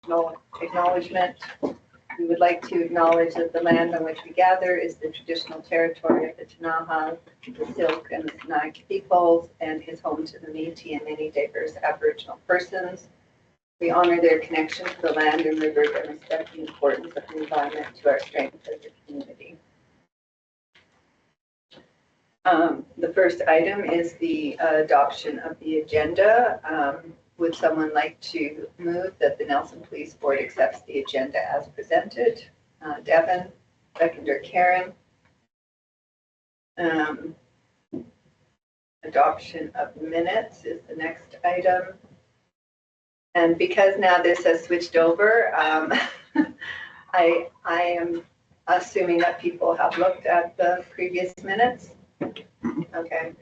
traditional acknowledgement. We would like to acknowledge that the land on which we gather is the traditional territory of the Ktunaxa, the Syilx, and the Kainai peoples, and is home to the Métis and many diverse Aboriginal persons. We honor their connection to the land and river and respect the importance of the environment to our strength as a community. The first item is the adoption of the agenda. Would someone like to move that the Nelson Police Board accepts the agenda as presented? Devin, seconder Karen. Adoption of minutes is the next item. And because now this has switched over, I am assuming that people have looked at the previous minutes. Okay.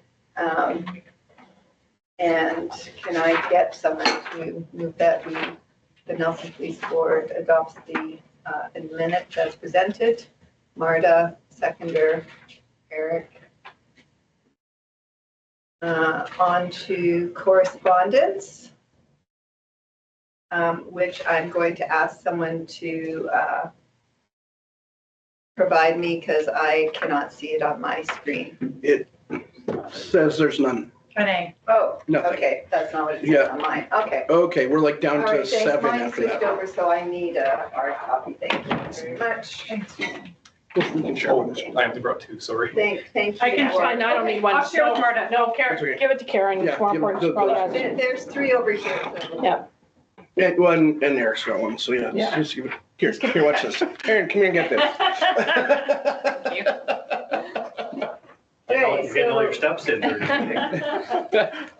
And can I get someone to move that the Nelson Police Board adopts the minutes as presented? Marta, seconder, Eric. On to correspondence, which I'm going to ask someone to provide me because I cannot see it on my screen. It says there's none. Renee. Oh, Nothing. okay, that's not what it says on mine. Okay. Okay, we're like down All to right, thanks. 7 Mine after switched that. over, so I need a hard copy. Thank you very much. Sure. I have to brought two, sorry. Thank you. I can find, I don't need one. I'll share with Marta. No, Karen, That's okay. give it to Karen, it's Yeah, more give it important, to she probably the- has it. There's 3 over here. So. Yeah. And one, and Eric's got one, so yeah, Yeah. just give it. Here, watch this. Aaron, come here and get this. Okay, You're getting all your so, steps in there.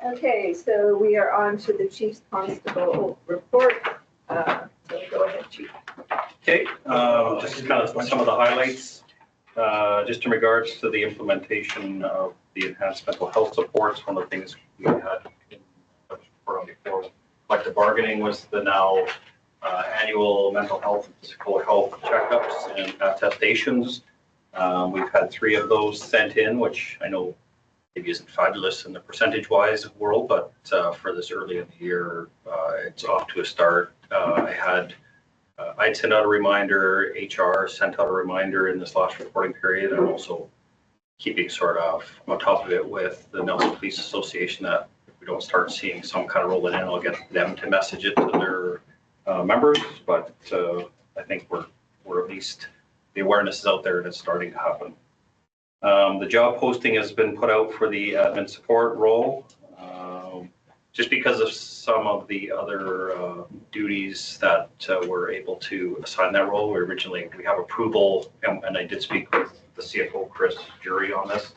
okay, so we are on to the Chief's Constable report. So go ahead, Chief. Okay, just kind of some of the highlights, just in regards to the implementation of the enhanced mental health supports. One of the things we had in the report on before, collective bargaining, was the now annual mental health and physical health checkups and attestations. We've had 3 of those sent in, which I know maybe isn't fabulous in the percentage-wise world, but for this early in the year, it's off to a start. I'd sent out a reminder, HR sent out a reminder in this last reporting period, and also keeping sort of on top of it with the Nelson Police Association that if we don't start seeing some kind of rolling in, I'll get them to message it to their members. But I think we're at least, the awareness is out there and it's starting to happen. The job posting has been put out for the admin support role. Just because of some of the other duties that we're able to assign that role. We have approval, and I did speak with the CFO, Chris Jury, on this.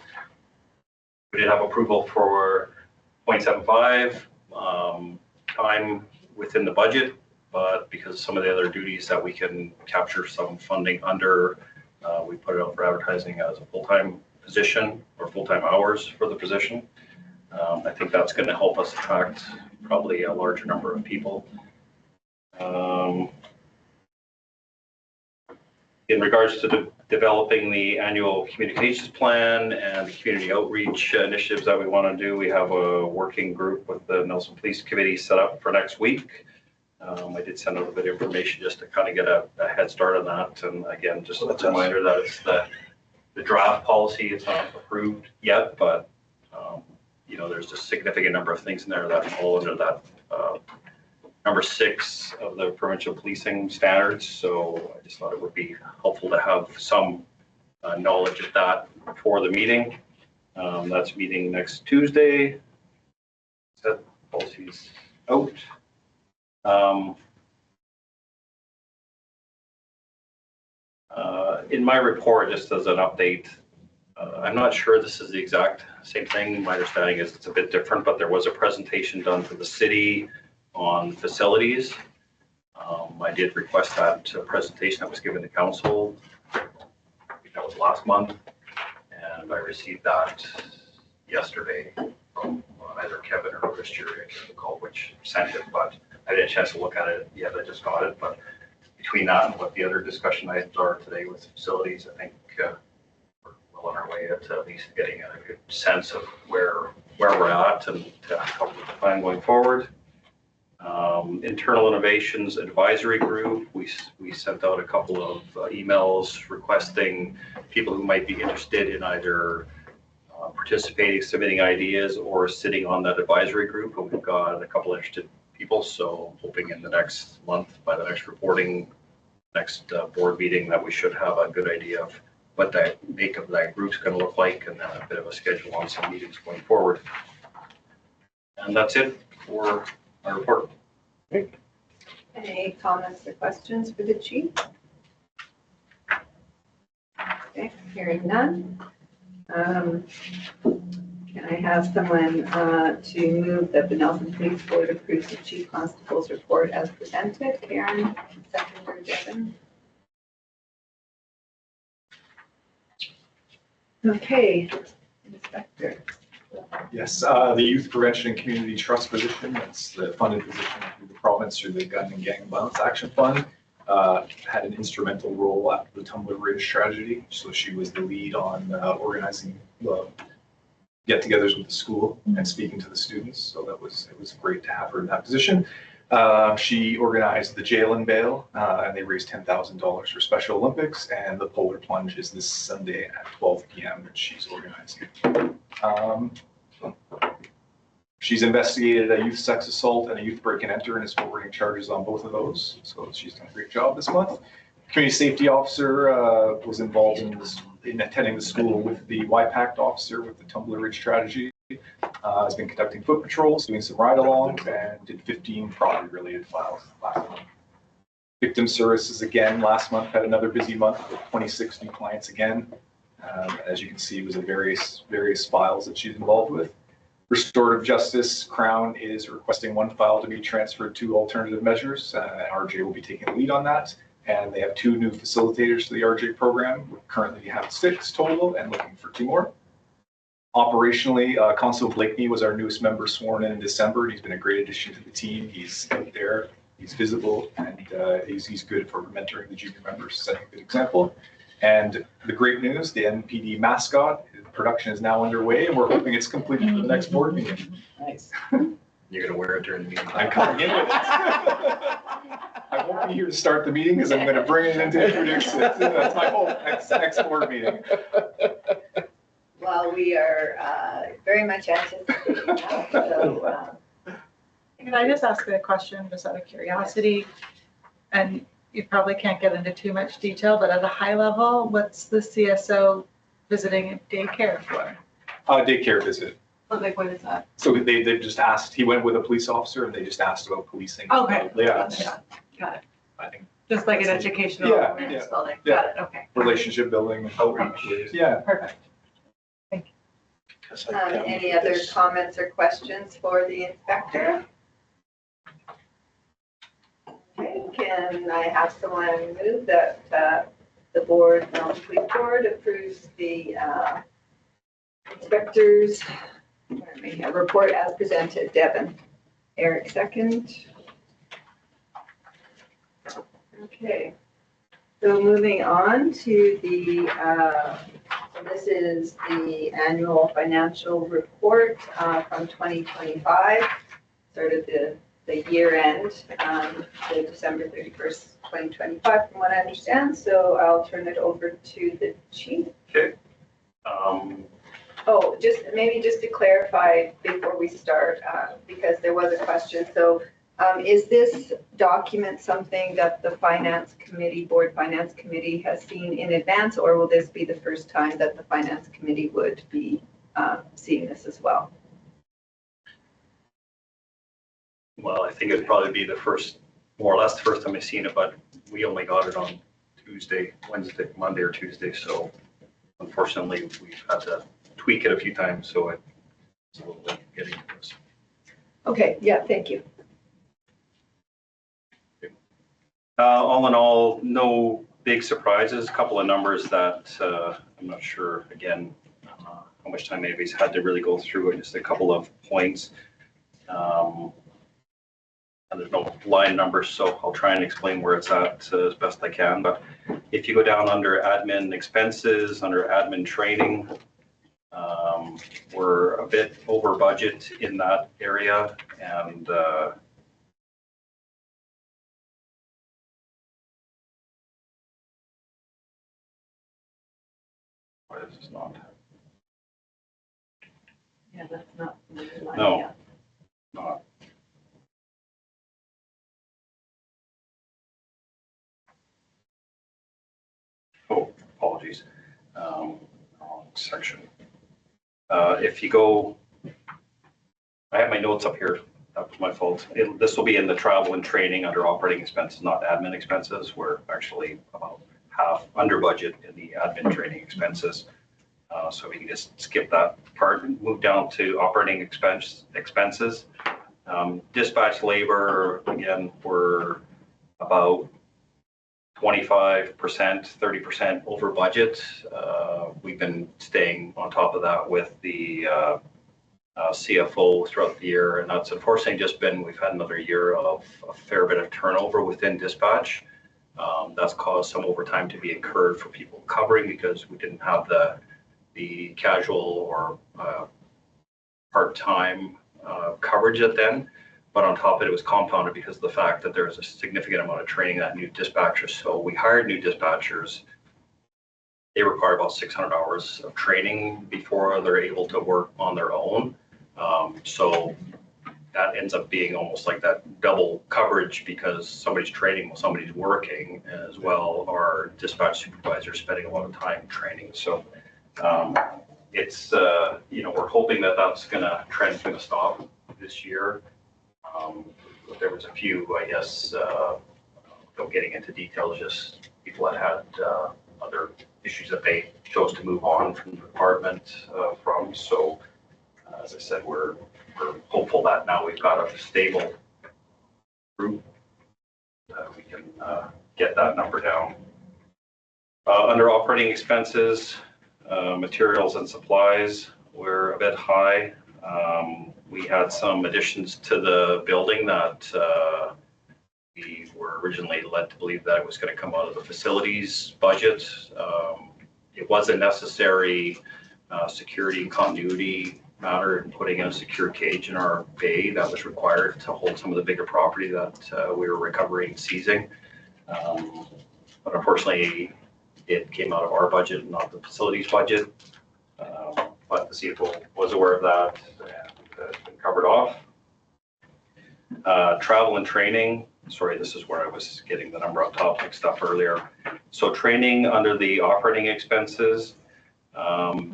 We did have approval for 0.75 time within the budget, but because of some of the other duties that we can capture some funding under, we put it out for advertising as a full-time position or full-time hours for the position. I think that's going to help us attract probably a larger number of people. In regards to developing the annual communications plan and the community outreach initiatives that we want to do, we have a working group with the Nelson Police Committee set up for next week. I did send out a bit of information just to kind of get a head start on that. And again, just a reminder that it's the draft policy. It's not approved yet, but there's a significant number of things in there that fall under that number 6 of the provincial policing standards. So I just thought it would be helpful to have some knowledge of that before the meeting. That's meeting next Tuesday. Set policies out. In my report, just as an update, I'm not sure this is the exact same thing. My understanding is it's a bit different, but there was a presentation done to the city on facilities. I did request that presentation that was given to council. I think that was last month, and I received that yesterday from either Kevin or Chris Jury. I can't recall which sent it, but I didn't have a chance to look at it yet. I just got it, but between that and what the other discussion items are today with facilities, I think we're well on our way at least getting a good sense of where we're at and to help with the plan going forward. Internal Innovations Advisory Group, we sent out a couple of emails requesting people who might be interested in either participating, submitting ideas, or sitting on that advisory group. And we've got a couple interested people, so hoping in the next month, by the next next board meeting, that we should have a good idea of what that makeup of that group's going to look like, and then a bit of a schedule on some meetings going forward. And that's it for my report. Any comments or questions for the chief? Okay, hearing none. Can I have someone to move that the Nelson Police Board approves the Chief Constable's report as presented? Karen, seconder, Devin. Okay, Inspector. Yes, the Youth Prevention and Community Trust position, that's the funded position through the province through the Gun and Gang Violence Action Fund, had an instrumental role after the Tumbler Ridge tragedy. So she was the lead on organizing get-togethers with the school and speaking to the students. So it was great to have her in that position. She organized the jail and bail, and they raised $10,000 for Special Olympics, and the Polar Plunge is this Sunday at 12 p.m. that she's organizing. She's investigated a youth sex assault and a youth break and enter and is forwarding charges on both of those. So she's done a great job this month. Community safety officer was involved in attending the school with the YPACT officer with the Tumbler Ridge tragedy. Has been conducting foot patrols, doing some ride-alongs, and did 15 property-related files last month. Victim services again last month had another busy month with 26 new clients again. As you can see, it was a various files that she's involved with. Restorative Justice Crown is requesting one file to be transferred to alternative measures. RJ will be taking the lead on that. And they have 2 new facilitators for the RJ program. We currently have 6 total and looking for 2 more. Operationally, Constable Blakeney was our newest member sworn in December. And he's been a great addition to the team. He's out there, he's visible, and he's good for mentoring the junior members, setting a good example. And the great news, the NPD mascot, production is now underway, and we're hoping it's completed for the next board meeting. Nice. You're going to wear it during the meeting. I'm coming in with it. I won't be here to start the meeting because I'm going to bring it in to introduce it. That's my hope, next board meeting. Well, we are very much anticipating that. So, Can I just ask a question, just out of curiosity? And you probably can't get into too much detail, but at a high level, what's the CSO visiting a daycare for? Daycare visit. Like, what is that? So they just asked, he went with a police officer and they just asked about policing. Okay. Yeah. Got it. I think Just like an educational Yeah, awareness yeah, building. yeah. Got it, okay. relationship building and outreach. Yeah. Perfect. any other comments or questions for the inspector? Okay, can I have someone move that the board, Nelson Police Board approves the inspector's report as presented? Devin. Eric, second. Okay, so moving on to the, so this is the annual financial report from 2025, sort of the year end, the December 31st, 2025, from what I understand. So I'll turn it over to the chief. Okay. Oh, maybe just to clarify before we start, because there was a question. So is this document something that the finance committee, board finance committee has seen in advance, or will this be the first time that the finance committee would be seeing this as well? Well, I think it'd probably be more or less the first time I've seen it, but we only got it on Monday or Tuesday. So unfortunately, we've had to tweak it a few times, so it's a little late getting to this. Okay, yeah, thank you. All in all, no big surprises. A couple of numbers that I'm not sure, again, how much time anybody's had to really go through it. Just a couple of points. And there's no line numbers, so I'll try and explain where it's at as best I can. But if you go down under admin expenses, under admin training, we're a bit over budget in that area, and Why is this not? Yeah, that's not. No. Not. Oh, apologies. Wrong section. If you go, I have my notes up here. That was my fault. This will be in the travel and training under operating expenses, not admin expenses. We're actually about half under budget in the admin training expenses. So we can just skip that part and move down to operating expenses. Dispatch labor, again, we're about 25%, 30% over budget. We've been staying on top of that with the CFO throughout the year, and that's unfortunately just been, we've had another year of a fair bit of turnover within dispatch. That's caused some overtime to be incurred for people covering because we didn't have the casual or part-time coverage at then. But on top of it was compounded because of the fact that there was a significant amount of training that new dispatchers. So we hired new dispatchers. They require about 600 hours of training before they're able to work on their own. So that ends up being almost like that double coverage because somebody's training while somebody's working, as well our dispatch supervisors spending a lot of time training. So it's, we're hoping that trend's gonna stop this year. There was a few, I guess, without getting into details, just people that had other issues that they chose to move on from the department from. So as I said, we're hopeful that now we've got a stable group that we can get that number down. Under operating expenses, materials and supplies, we're a bit high. We had some additions to the building that we were originally led to believe that it was going to come out of the facilities budget. It was a necessary security and continuity matter in putting in a secure cage in our bay that was required to hold some of the bigger property that we were recovering and seizing. But unfortunately, it came out of our budget, not the facilities budget. But the CFO was aware of that and it's been covered off. Travel and training, sorry, this is where I was getting the number on top mixed up earlier. So training under the operating expenses,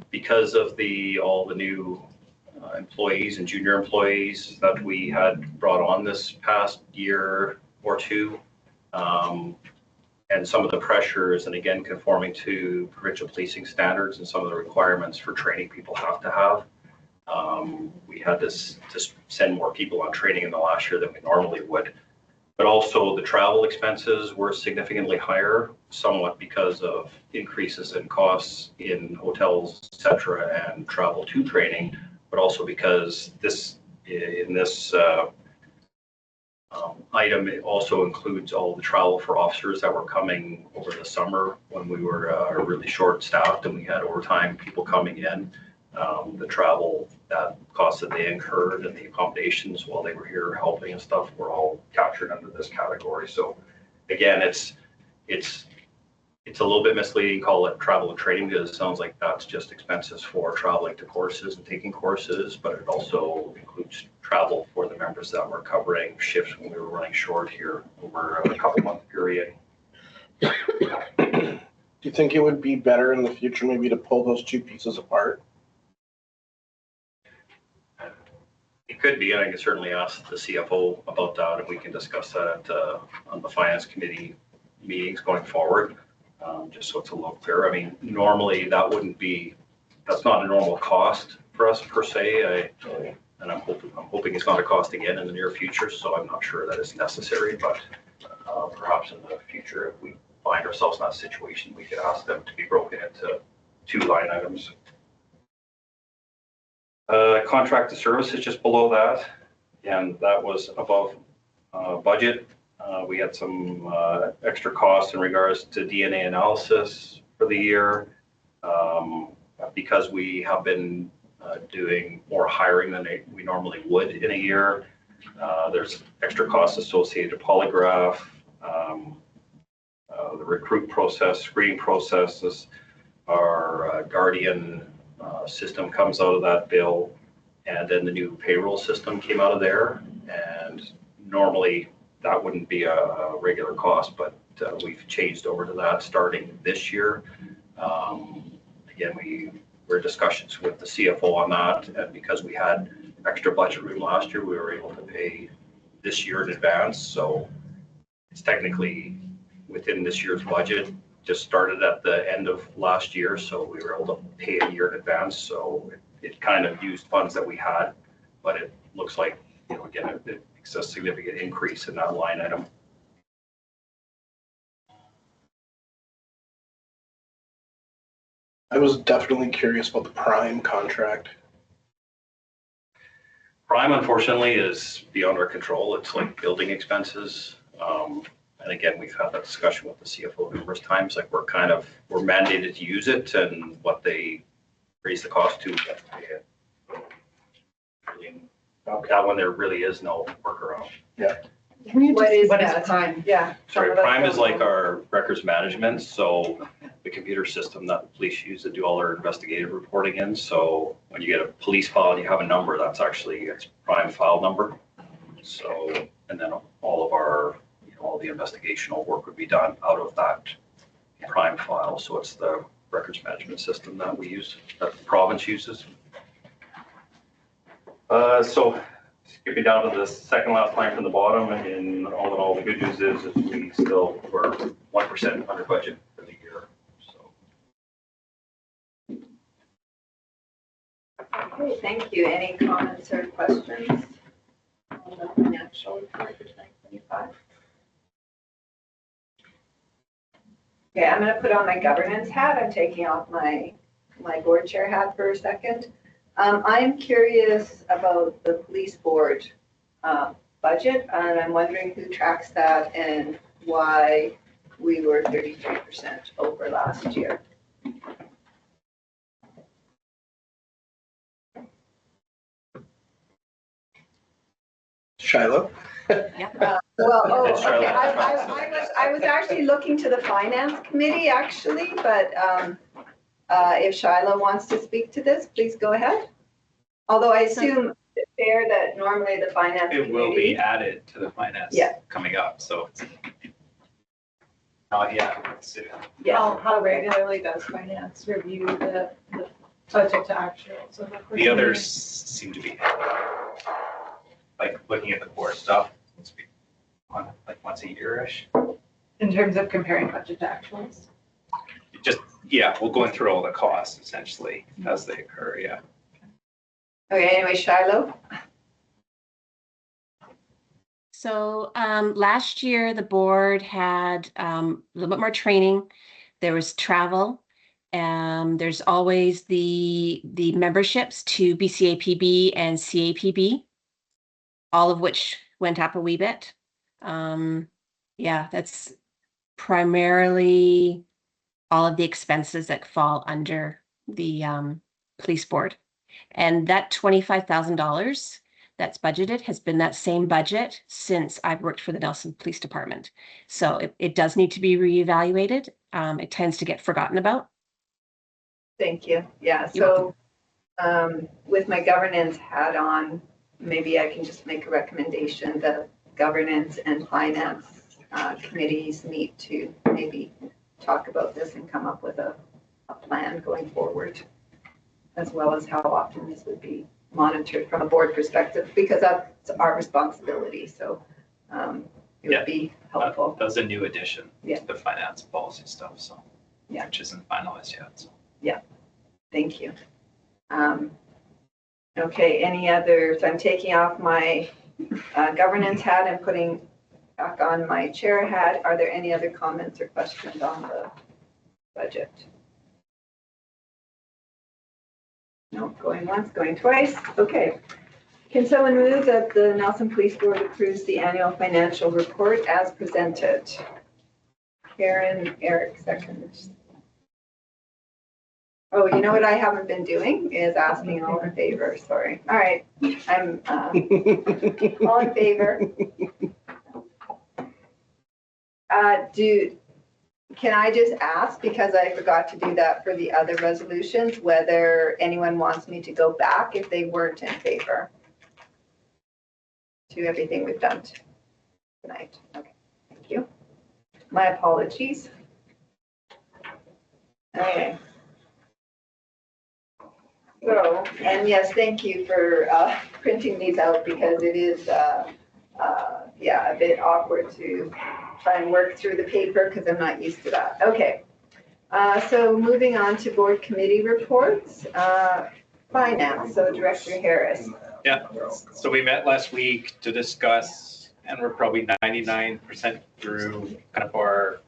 because of all the new employees and junior employees that we had brought on this past year or two, and some of the pressures, and again, conforming to provincial policing standards and some of the requirements for training people have to have. We had to send more people on training in the last year than we normally would. But also the travel expenses were significantly higher, somewhat because of increases in costs in hotels, et cetera, and travel to training, but also because this item, it also includes all the travel for officers that were coming over the summer when we were really short staffed and we had overtime people coming in. The travel, that cost that they incurred and the accommodations while they were here helping and stuff were all captured under this category. So again, it's a little bit misleading to call it travel and training because it sounds like that's just expenses for traveling to courses and taking courses, but it also includes travel for the members that were covering shifts when we were running short here over a couple month period. Do you think it would be better in the future maybe to pull those two pieces apart? It could be, and I can certainly ask the CFO about that, and we can discuss that on the finance committee meetings going forward, just so it's a little clearer. I mean, normally that's not a normal cost for us per se. And I'm hoping it's not a cost again in the near future, so I'm not sure that it's necessary, but perhaps in the future, if we find ourselves in that situation, we could ask them to be broken into two line items. Contracted services just below that, and that was above budget. We had some extra costs in regards to DNA analysis for the year because we have been doing more hiring than we normally would in a year. There's extra costs associated with polygraph, the recruit process, screening processes, our Guardian system comes out of that bill, and then the new payroll system came out of there. And normally that wouldn't be a regular cost, but we've changed over to that starting this year. Again, we're in discussions with the CFO on that, and because we had extra budget room last year, we were able to pay this year in advance. So it's technically within this year's budget, just started at the end of last year, so we were able to pay a year in advance. So it kind of used funds that we had, but it looks like, again, it's a significant increase in that line item. I was definitely curious about the Prime contract. Prime, unfortunately, is beyond our control. It's like building expenses. And again, we've had that discussion with the CFO numerous times. Like we're mandated to use it, and what they raise the cost to, we have to pay it. That one, there really is no workaround. What is What is that? Prime? Yeah. Sorry, some of us Prime is don't like know. our records management, so the computer system that the police use to do all their investigative reporting in. So when you get a police file and you have a number, that's actually its Prime file number. So, and then all of our, all the investigational work would be done out of that Prime file. So it's the records management system that we use, that the province uses. So skipping down to the second last line from the bottom, and all in all, the good news is we still were 1% under budget for the year. So Okay, thank you. Any comments or questions on the financial report for 2025? Okay, I'm going to put on my governance hat. I'm taking off my board chair hat for a second. I'm curious about the police board budget, and I'm wondering who tracks that and why we were 33% over last year. Shiloh? Well, It's okay, Charlotte. I was actually looking to the finance committee actually, but if Shiloh wants to speak to this, please go ahead. Although I assume it's fair that normally the finance It will be committee. added to the finance Yeah. coming up, so. Oh, yeah. Let's see. Yeah, How regularly does finance review the budget to actuals? The others seem to be like looking at the core stuff, let's be on like once a year-ish. In terms of comparing budget to actuals? Just, yeah, we're going through all the costs essentially as they occur, yeah. okay, anyway, Shiloh, So last year, the board had a little bit more training. There was travel. There's always the memberships to BCAPB and CAPB, all of which went up a wee bit. Yeah, that's primarily all of the expenses that fall under the police board. And that $25,000 that's budgeted has been that same budget since I've worked for the Nelson Police Department. So it does need to be reevaluated. It tends to get forgotten about. thank you. Yeah, You're so with my governance hat on, maybe I can just make a recommendation that governance and finance committees need to maybe talk about this and come up with a plan going forward, as well as how often this would be monitored from a board perspective, because that's our responsibility. So it Yeah. would be helpful. That was a new addition Yeah. to the finance policy stuff, so. Yeah. Which isn't finalized yet, so. Thank you. Okay, any other, so I'm taking off my governance hat and putting back on my chair hat. Are there any other comments or questions on the budget? No, going once, going twice. Okay. Can someone move that the Nelson Police Board approves the annual financial report as presented? Karen, Eric, seconds. Oh, you know what I haven't been doing is asking all in favor, sorry. All right, I'm all in favor. Can I just ask, because I forgot to do that for the other resolutions, whether anyone wants me to go back if they weren't in favor to everything we've done tonight? Okay, thank you. My apologies. Okay. So, and yes, thank you for printing these out because it is, yeah, a bit awkward to try and work through the paper because I'm not used to that. Okay. So moving on to board committee reports. Finance, so Director Harris. Yeah, so we met last week to discuss, and we're probably 99% through kind of our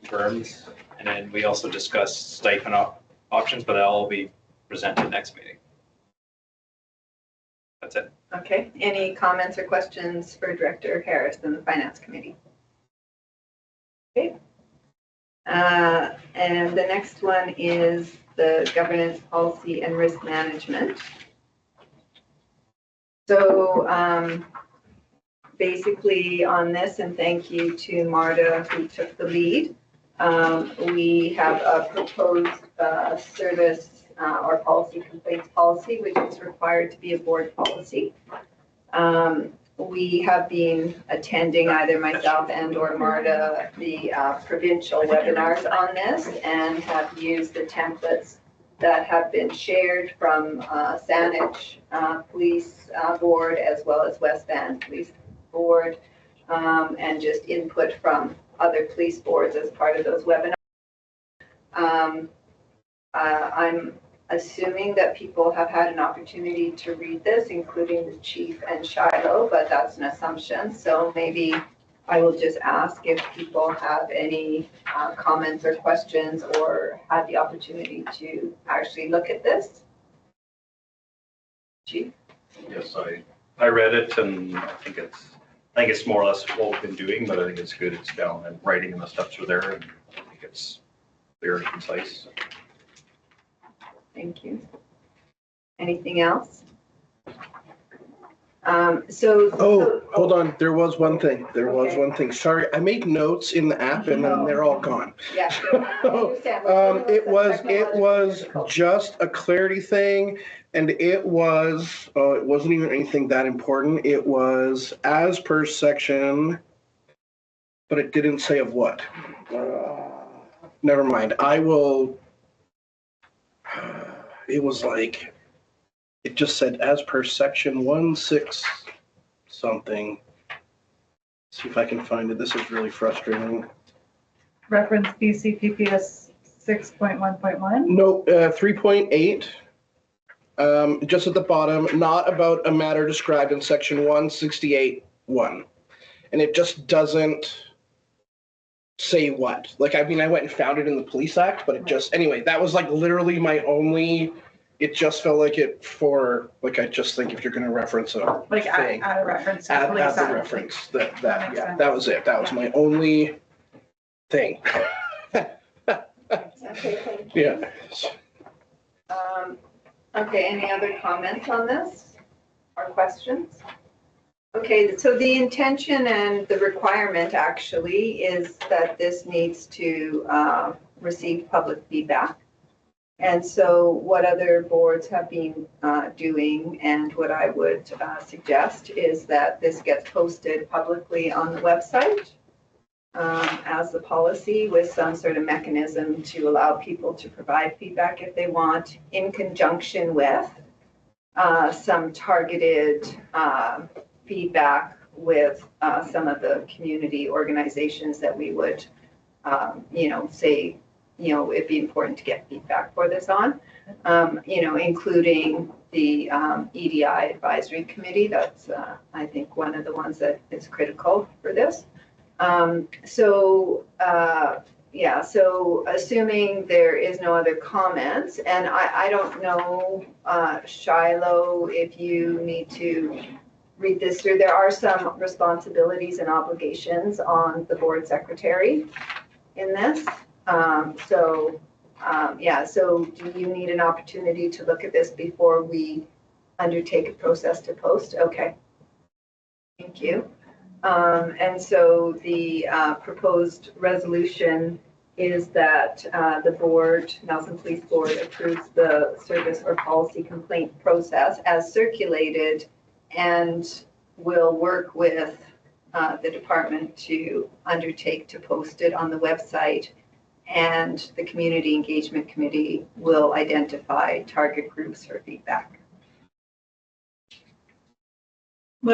firms. And then we also discussed stipend options, but that'll all be presented next meeting. That's it. Okay, any comments or questions for Director Harris and the Finance Committee? Okay. And the next one is the governance policy and risk management. So basically on this, and thank you to Marta who took the lead, we have a proposed service or policy complaints policy, which is required to be a board policy. We have been attending, either myself and or Marta, the provincial webinars on this and have used the templates that have been shared from Saanich Police Board as well as West Van Police Board, and just input from other police boards as part of those webinars. I'm assuming that people have had an opportunity to read this, including the chief and Shiloh, but that's an assumption. So maybe I will just ask if people have any comments or questions or had the opportunity to actually look at this. Chief? Yes, I read it and I think it's more or less what we've been doing, but I think it's good. It's down and writing and the steps are there, and I think it's clear and concise. Thank you. Anything else? So. Oh, hold on. There was one thing. There was Okay. one thing. Sorry, I made notes in the app and then they're all gone. Yeah. I understand. It was just a clarity thing, and it wasn't even anything that important. It was as per section, but it didn't say of what. Never mind. It was like, it just said as per section 1.6 something. See if I can find it. This is really frustrating. Reference BCPPS 6.1.1. No, 3.8. Just at the bottom, not about a matter described in section 168.1. And it just doesn't say what. Like, I mean, I went and found it in the Police Act, but it just, anyway, that was like literally my only, it just felt like it for, like, I just think if you're going to reference a Like thing, add a reference. to add police the act. reference. That makes Yeah, sense. that was it. That was my only thing. Okay, thank you. Yeah. Okay, any other comments on this or questions? Okay, so the intention and the requirement actually is that this needs to receive public feedback. And so what other boards have been doing, and what I would suggest is that this gets posted publicly on the website as the policy, with some sort of mechanism to allow people to provide feedback if they want, in conjunction with some targeted feedback with some of the community organizations that we would, say, it'd be important to get feedback for this on, including the EDI Advisory Committee. That's, I think, one of the ones that is critical for this. So assuming there is no other comments, and I don't know, Shiloh, if you need to read this through, there are some responsibilities and obligations on the board secretary in this. So do you need an opportunity to look at this before we undertake a process to post? Okay. Thank you. And so the proposed resolution is that the board, Nelson Police Board, approves the service or policy complaint process as circulated and will work with the department to undertake to post it on the website. And the Community Engagement Committee will identify target groups for feedback.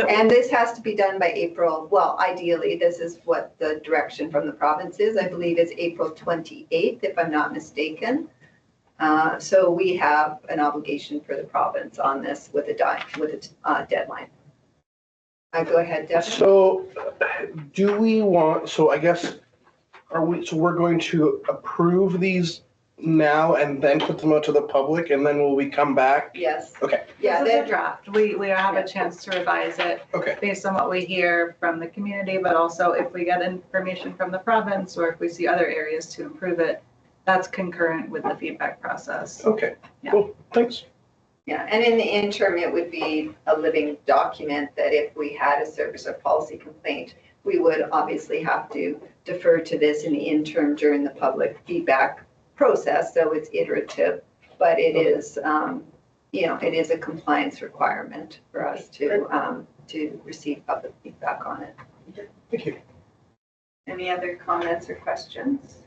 And this has to be done by April. Well, ideally, this is what the direction from the province is. I believe it's April 28th, if I'm not mistaken. So we have an obligation for the province on this with a deadline. Go ahead, Devin. So do we want, so I guess, so we're going to approve these now and then put them out to the public, and then will we come back? Yes. Okay. Yeah, This is a then, draft. We have a chance to revise it Okay. based on what we hear from the community, but also if we get information from the province or if we see other areas to improve it, that's concurrent with the feedback process. Okay. Yeah. Cool. Thanks. yeah, and in the interim, it would be a living document that if we had a service or policy complaint, we would obviously have to defer to this in the interim during the public feedback process. So it's iterative, but it is, it is a compliance requirement for us to receive public feedback on it. Thank you. Any other comments or questions?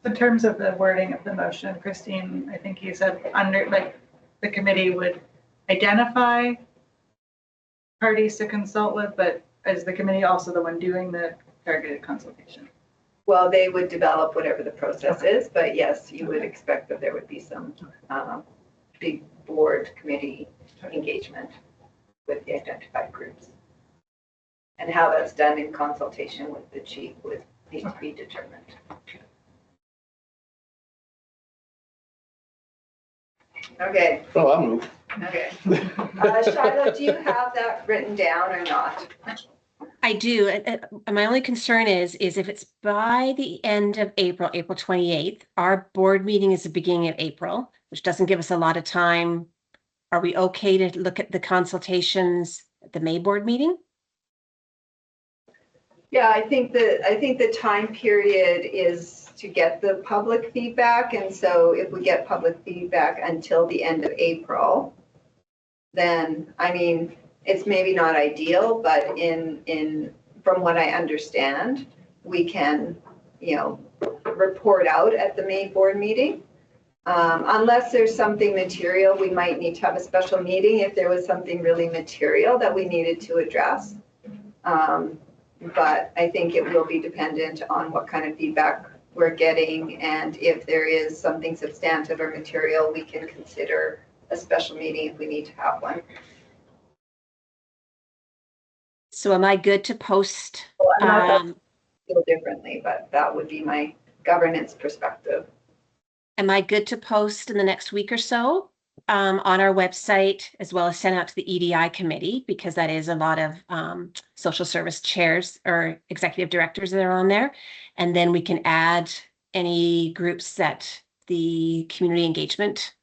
In terms of the wording of the motion, Christine, I think you said the committee would identify parties to consult with, but is the committee also the one doing the targeted consultation? Well, they would develop whatever the process is, but yes, you would expect that there would be some big board committee engagement with the identified groups. And how that's done in consultation with the chief would need to be determined. Okay, Oh, I'll move. okay. Shiloh, do you have that written down or not? I do. My only concern is if it's by the end of April, April 28th, our board meeting is the beginning of April, which doesn't give us a lot of time. Are we okay to look at the consultations at the May board meeting? Yeah, I think the time period is to get the public feedback. And so if we get public feedback until the end of April, then, I mean, it's maybe not ideal, but from what I understand, we can, report out at the May board meeting. Unless there's something material, we might need to have a special meeting if there was something really material that we needed to address. But I think it will be dependent on what kind of feedback we're getting, and if there is something substantive or material, we can consider a special meeting if we need to have one. So am I good to post? Well, I'm not feel differently, but that would be my governance perspective. Am I good to post in the next week or so on our website, as well as send out to the EDI committee, because that is a lot of social service chairs or executive directors that are on there. And then we can add any groups that the community engagement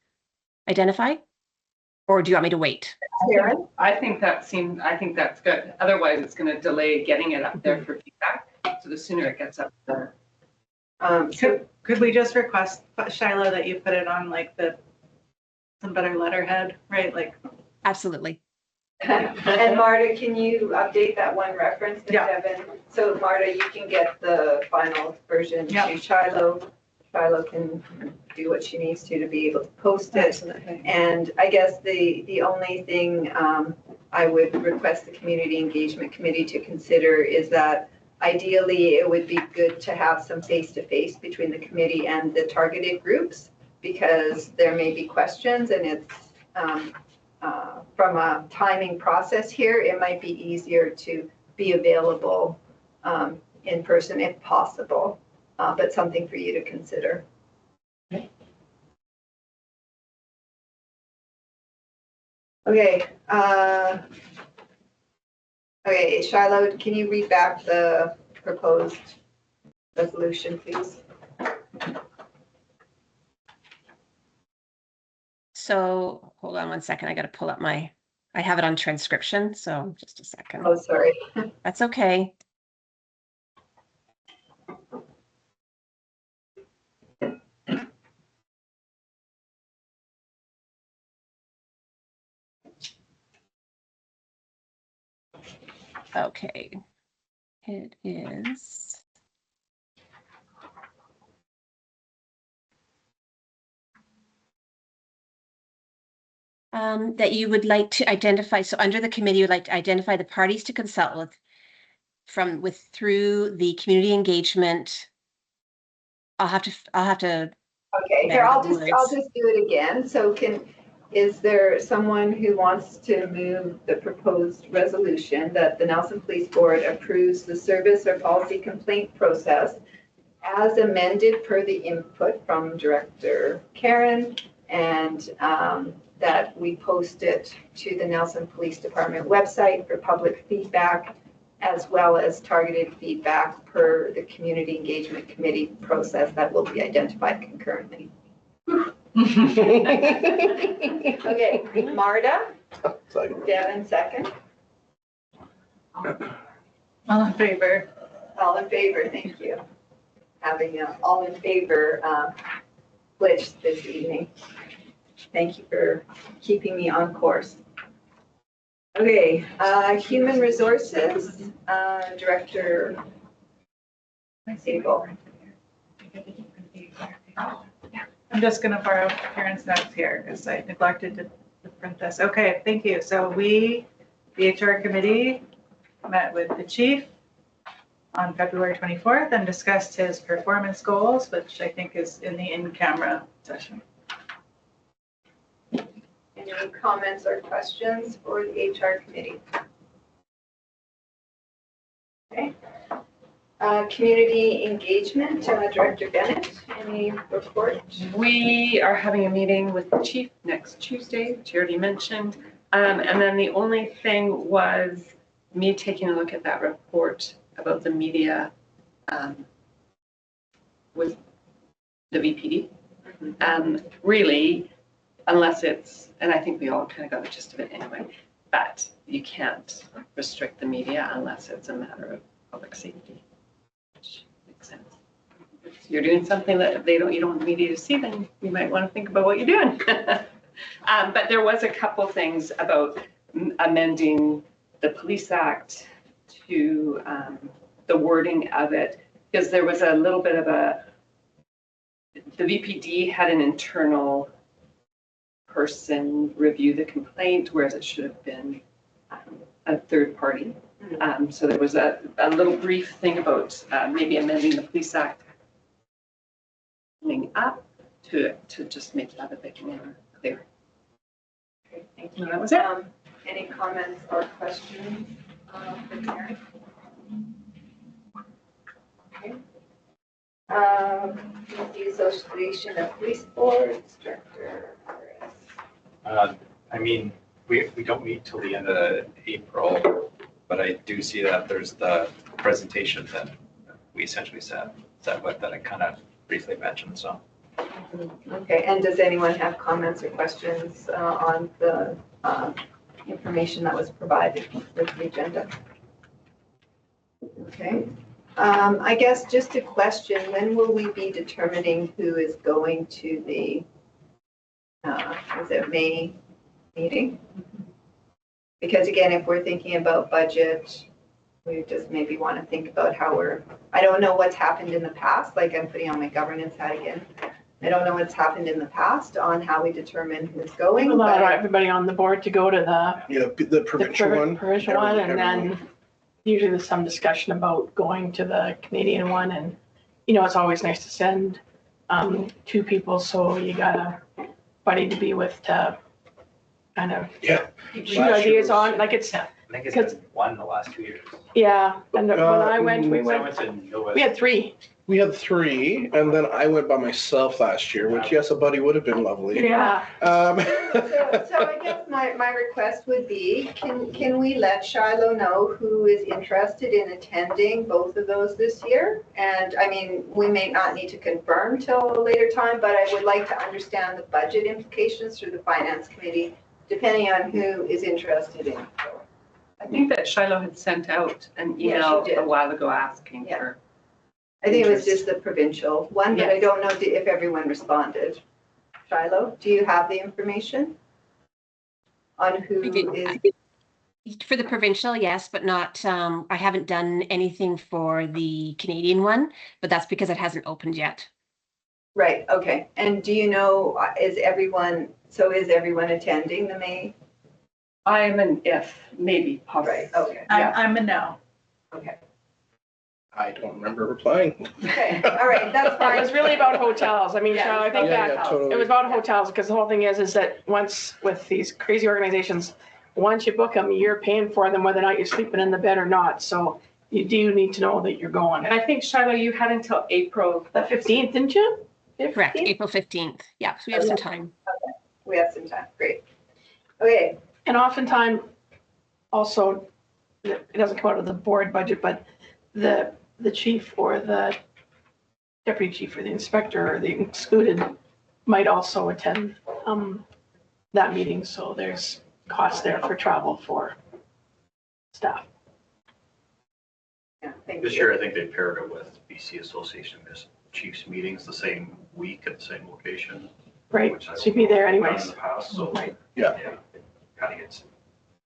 identify? Or do you want me to wait? Sharon? I think that's good. Otherwise, it's going to delay getting it up there for feedback. So the sooner it gets up there. Could we just request, Shiloh, that you put it on like some better letterhead, right? Like, Absolutely. And Marta, can you update that one reference to Yeah. Devin? So Marta, you can get the final version Yeah. to Shiloh. Shiloh can do what she needs to be able to post it. absolutely. And I guess the only thing I would request the Community Engagement Committee to consider is that ideally it would be good to have some face-to-face between the committee and the targeted groups, because there may be questions, and it's from a timing process here, it might be easier to be available in person if possible, but something for you to consider. Okay. Okay, Shiloh, can you read back the proposed resolution, please? So hold on one second. I got to pull up my I have it on transcription, so just a second. Oh, sorry. That's okay. Okay. It is. That you would like to identify, so under the committee, you would like to identify the parties to consult with through the community engagement. I'll have to, Okay, here, I'll just do it again. So is there someone who wants to move the proposed resolution that the Nelson Police Board approves the service or policy complaint process as amended per the input from Director Karen, and that we post it to the Nelson Police Department website for public feedback, as well as targeted feedback per the Community Engagement Committee process that will be identified concurrently. Okay, Marta, Devin second. All in favor? All in favor, thank you. Having a all in favor glitch this evening. Thank you for keeping me on course. Okay, Human Resources, Director Sable. I'm just gonna borrow Karen's notes here because I neglected to print this. Okay, thank you. So we, the HR committee, met with the chief on February 24th and discussed his performance goals, which I think is in the in-camera session. Any comments or questions for the HR committee? Okay. Community engagement, Director Bennett, any report? We are having a meeting with the chief next Tuesday, which you already mentioned. And then the only thing was me taking a look at that report about the media with the VPD. Really, unless it's, and I think we all kind of got the gist of it anyway, but you can't restrict the media unless it's a matter of public safety, which makes sense. If you're doing something that you don't want the media to see, then you might want to think about what you're doing. But there was a couple things about amending the Police Act to the wording of it, because there was a little bit of the VPD had an internal person review the complaint, whereas it should have been a third party. So there was a little brief thing about maybe amending the Police Act up to just make that a bit more clear. Okay, thank you. And that was it. Any comments or questions for Karen? Okay. The Association of Police Boards, Director Chris. I mean, we don't meet till the end of April, but I do see that there's the presentation that we essentially set with that I kind of briefly mentioned, so. Okay, and does anyone have comments or questions on the information that was provided with the agenda? Okay. I guess just a question, when will we be determining who is going to the, is it May meeting? Because again, if we're thinking about budget, we just maybe want to think about how I don't know what's happened in the past, like I'm putting on my governance hat again. I don't know what's happened in the past on how we determine who's going. We allow but everybody on the board to go to The provincial one. provincial one, and then usually there's some discussion about going to the Canadian one, and it's always nice to send two people, so you got a buddy to be with to kind of shoot ideas on, like it's, I think it's been one the last 2 years. yeah, and when I went, So I went to Nova. we had three. We had 3, and then I went by myself last year, which yes, a buddy would have been lovely. Yeah. So I guess my request would be, can we let Shiloh know who is interested in attending both of those this year? And I mean, we may not need to confirm till a later time, but I would like to understand the budget implications through the finance committee depending on who is interested in. I think that Shiloh had sent out an Yeah, email she did. a while ago asking Yeah. for. I think it was just the provincial one, but I Yes. don't know if everyone responded. Shiloh, do you have the information on who I did. is? For the provincial, yes, but not, I haven't done anything for the Canadian one, but that's because it hasn't opened yet. Right, okay. And do you know, is everyone attending the May? I am an if, maybe, possibly. Right, okay, I'm a no. okay. I don't remember replying. Okay, all right, that's It fine. was really about hotels. I mean, Yeah, Charlotte, I think Yeah, that yeah, totally. it was about hotels, because the whole thing is that once with these crazy organizations, once you book them, you're paying for them whether or not you're sleeping in the bed or not. So you do need to know that you're going. And I think Shiloh, you had until April. The 15th, didn't you? Correct, 15th? April 15th. Yeah, so we have some time. We have some time, great. Okay, And oftentimes, also, it doesn't come out of the board budget, but the chief or the deputy chief or the inspector or the excluded might also attend that meeting. So there's costs there for travel for staff. yeah, thank This you. year, I think they paired it with BC Association Chiefs meetings the same week at the same location. Right, which I've so you'd be there done anyways. In the past, so. Right, Yeah. Kind of gets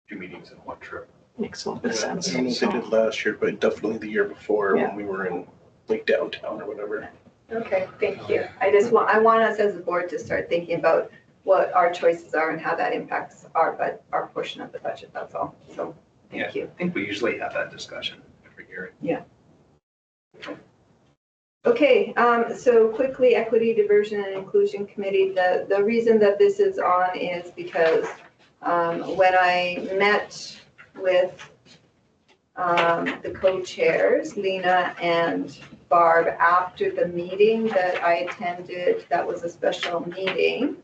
2 meetings in 1 trip. makes a little bit of I sense. don't know if they did last year, but definitely the year before Yeah. when we were in like downtown or whatever. Okay, thank you. I want us as a board to start thinking about what our choices are and how that impacts our portion of the budget, that's all. So, thank you. I think we usually have that discussion every year. Okay, so quickly, Equity, Diversion, and Inclusion Committee, the reason that this is on is because when I met with the co-chairs, Lena and Barb, after the meeting that I attended, that was a special meeting,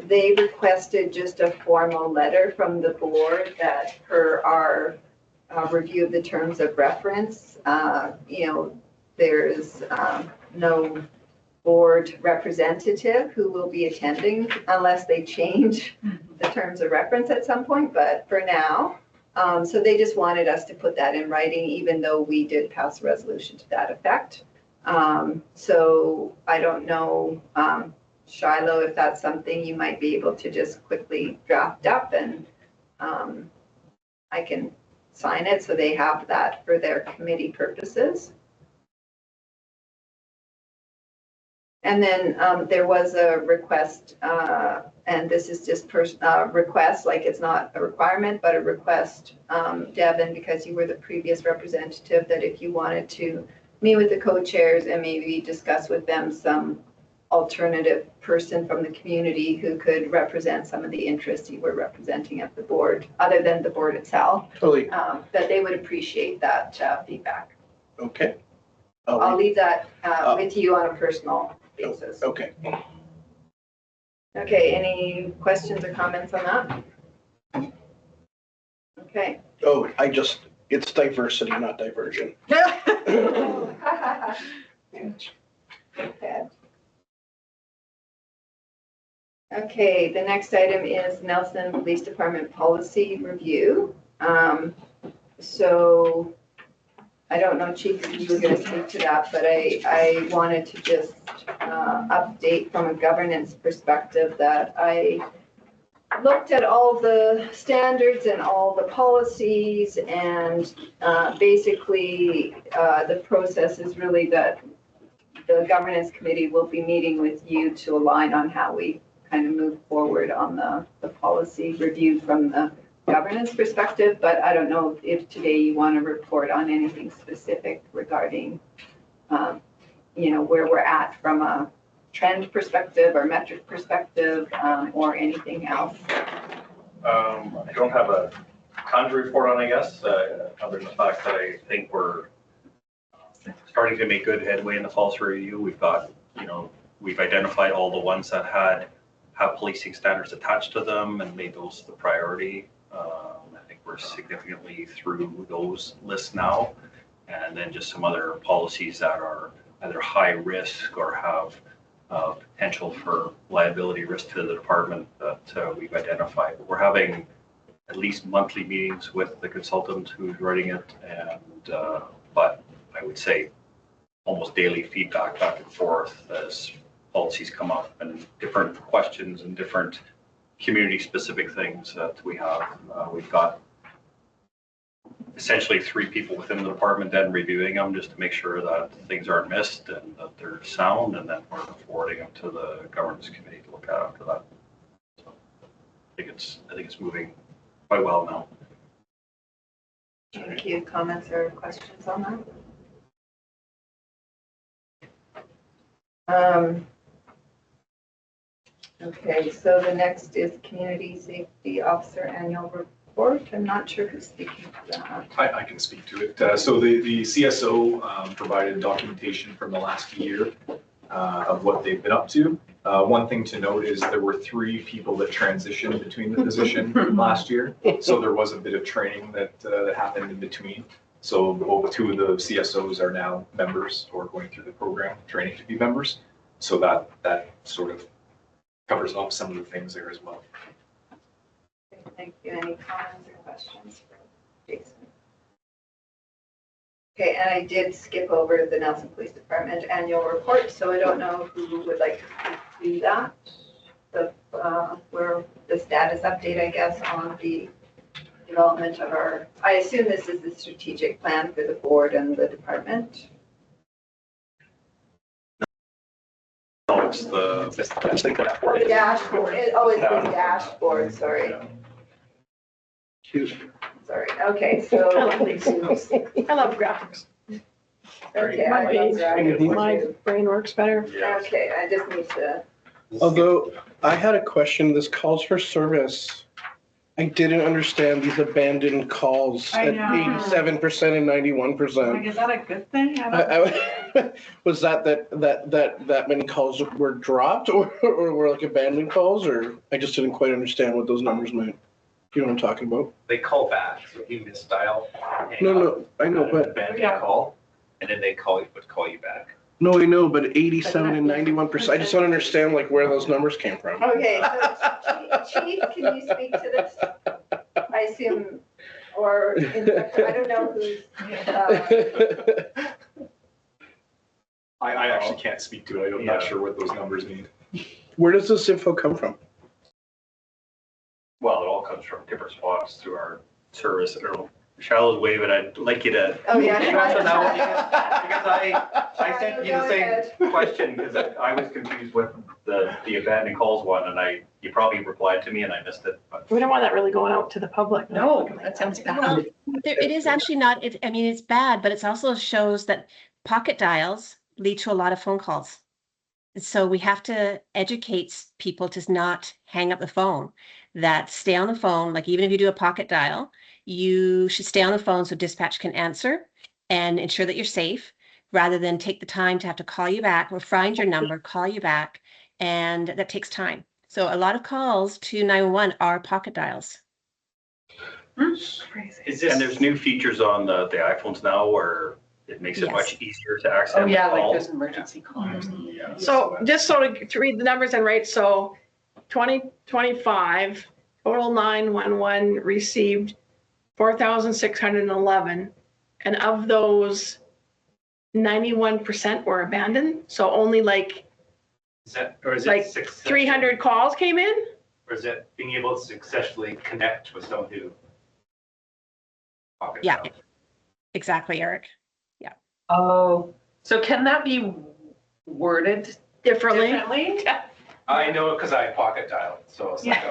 they requested just a formal letter from the board that per our review of the terms of reference, there's no board representative who will be attending unless they change the terms of reference at some point, but for now. So they just wanted us to put that in writing, even though we did pass a resolution to that effect. So I don't know, Shiloh, if that's something you might be able to just quickly draft up and I can sign it so they have that for their committee purposes. And then there was a request, and this is just request, like it's not a requirement, but a request, Devin, because you were the previous representative, that if you wanted to meet with the co-chairs and maybe discuss with them some alternative person from the community who could represent some of the interests you were representing at the board, other than the board itself, Totally. that they would appreciate that feedback. Okay. I'll leave that with you on a personal basis. Okay. Okay, any questions or comments on that? Okay. Oh, it's diversity, not diversion. Okay, the next item is Nelson Police Department Policy Review. So I don't know, Chief, if you were going to speak to that, but I wanted to just update from a governance perspective that I looked at all the standards and all the policies, and basically the process is really that the governance committee will be meeting with you to align on how we kind of move forward on the policy review from the governance perspective, but I don't know if today you want to report on anything specific regarding, where we're at from a trend perspective or metric perspective, or anything else. I don't have a ton to report on, I guess, other than the fact that I think we're starting to make good headway in the policy review. We've got, we've identified all the ones that have policing standards attached to them and made those the priority. I think we're significantly through those lists now. And then just some other policies that are either high risk or have potential for liability risk to the department that we've identified. We're having at least monthly meetings with the consultant who's writing it, and but I would say almost daily feedback back and forth as policies come up and different questions and different community-specific things that we have. We've got essentially 3 people within the department then reviewing them just to make sure that things aren't missed and that they're sound, and then we're forwarding them to the governance committee to look at after that. So I think it's moving quite well now. Thank you. Comments or questions on that? Okay, so the next is Community Safety Officer Annual Report. I'm not sure who's speaking to that. I can speak to it. So the CSO provided documentation from the last year of what they've been up to. One thing to note is there were 3 people that transitioned between the position last year. So there was a bit of training that happened in between. So both 2 of the CSOs are now members or going through the program, training to be members. So that sort of covers off some of the things there as well. Thank you. Any comments or questions for Jason? Okay, and I did skip over the Nelson Police Department Annual Report, so I don't know who would like to do that. Where the status update, I guess, on the development of our, I assume this is the strategic plan for the board and the department. No, it's the The dashboard. It's the dashboard, sorry. Sorry, okay, so. I love these. I love graphics. Okay, My I love page. graphics My too. brain works better. Okay, I just need to, Although I had a question, this calls for service. I didn't understand these abandoned calls I at know. 87% and 91%. Is that a good thing? I don't- Was that many calls were dropped or were like abandoned calls, or I just didn't quite understand what those numbers meant. You know what I'm talking about? They call back, so if you misdial. hang No, up, I know, but abandon Yeah. call, and then they would call you back. no, I know, but 87 and 91%. I just don't understand like where those numbers came from. okay, so Chief, can you speak to this? I assume, or Inspector, I don't know who's, I actually can't speak to it. I'm not sure what those numbers mean. Where does this info come from? Well, it all comes from different spots through our service. I don't know. Shallow's waving. I'd like you to. Oh, yeah. answer that one because I sent you the Go same ahead. question because I was confused with the abandoned calls one, and you probably replied to me and I missed it. But We don't want that really going out to the public. No, that sounds Well, bad. it is actually not, I mean, it's bad, but it also shows that pocket dials lead to a lot of phone calls. So we have to educate people to not hang up the phone, that stay on the phone, like even if you do a pocket dial, you should stay on the phone so dispatch can answer and ensure that you're safe, rather than take the time to have to call you back or find your number, call you back, and that takes time. So a lot of calls to 911 are pocket dials. Is and this, there's new features on the iPhones now where it makes it Yes. much easier to access Oh, yeah, like calls. there's emergency calls. Yeah. So just to read the numbers and right, so 2025, total 911 received 4,611. And of those, 91% were abandoned. So only like is like it 300 calls came in? Or is it being able to successfully connect with someone who? pocket Yeah. dialed? Exactly, Eric. Oh, so can that be worded Differently. differently? I know it because I pocket dialed, so it's like.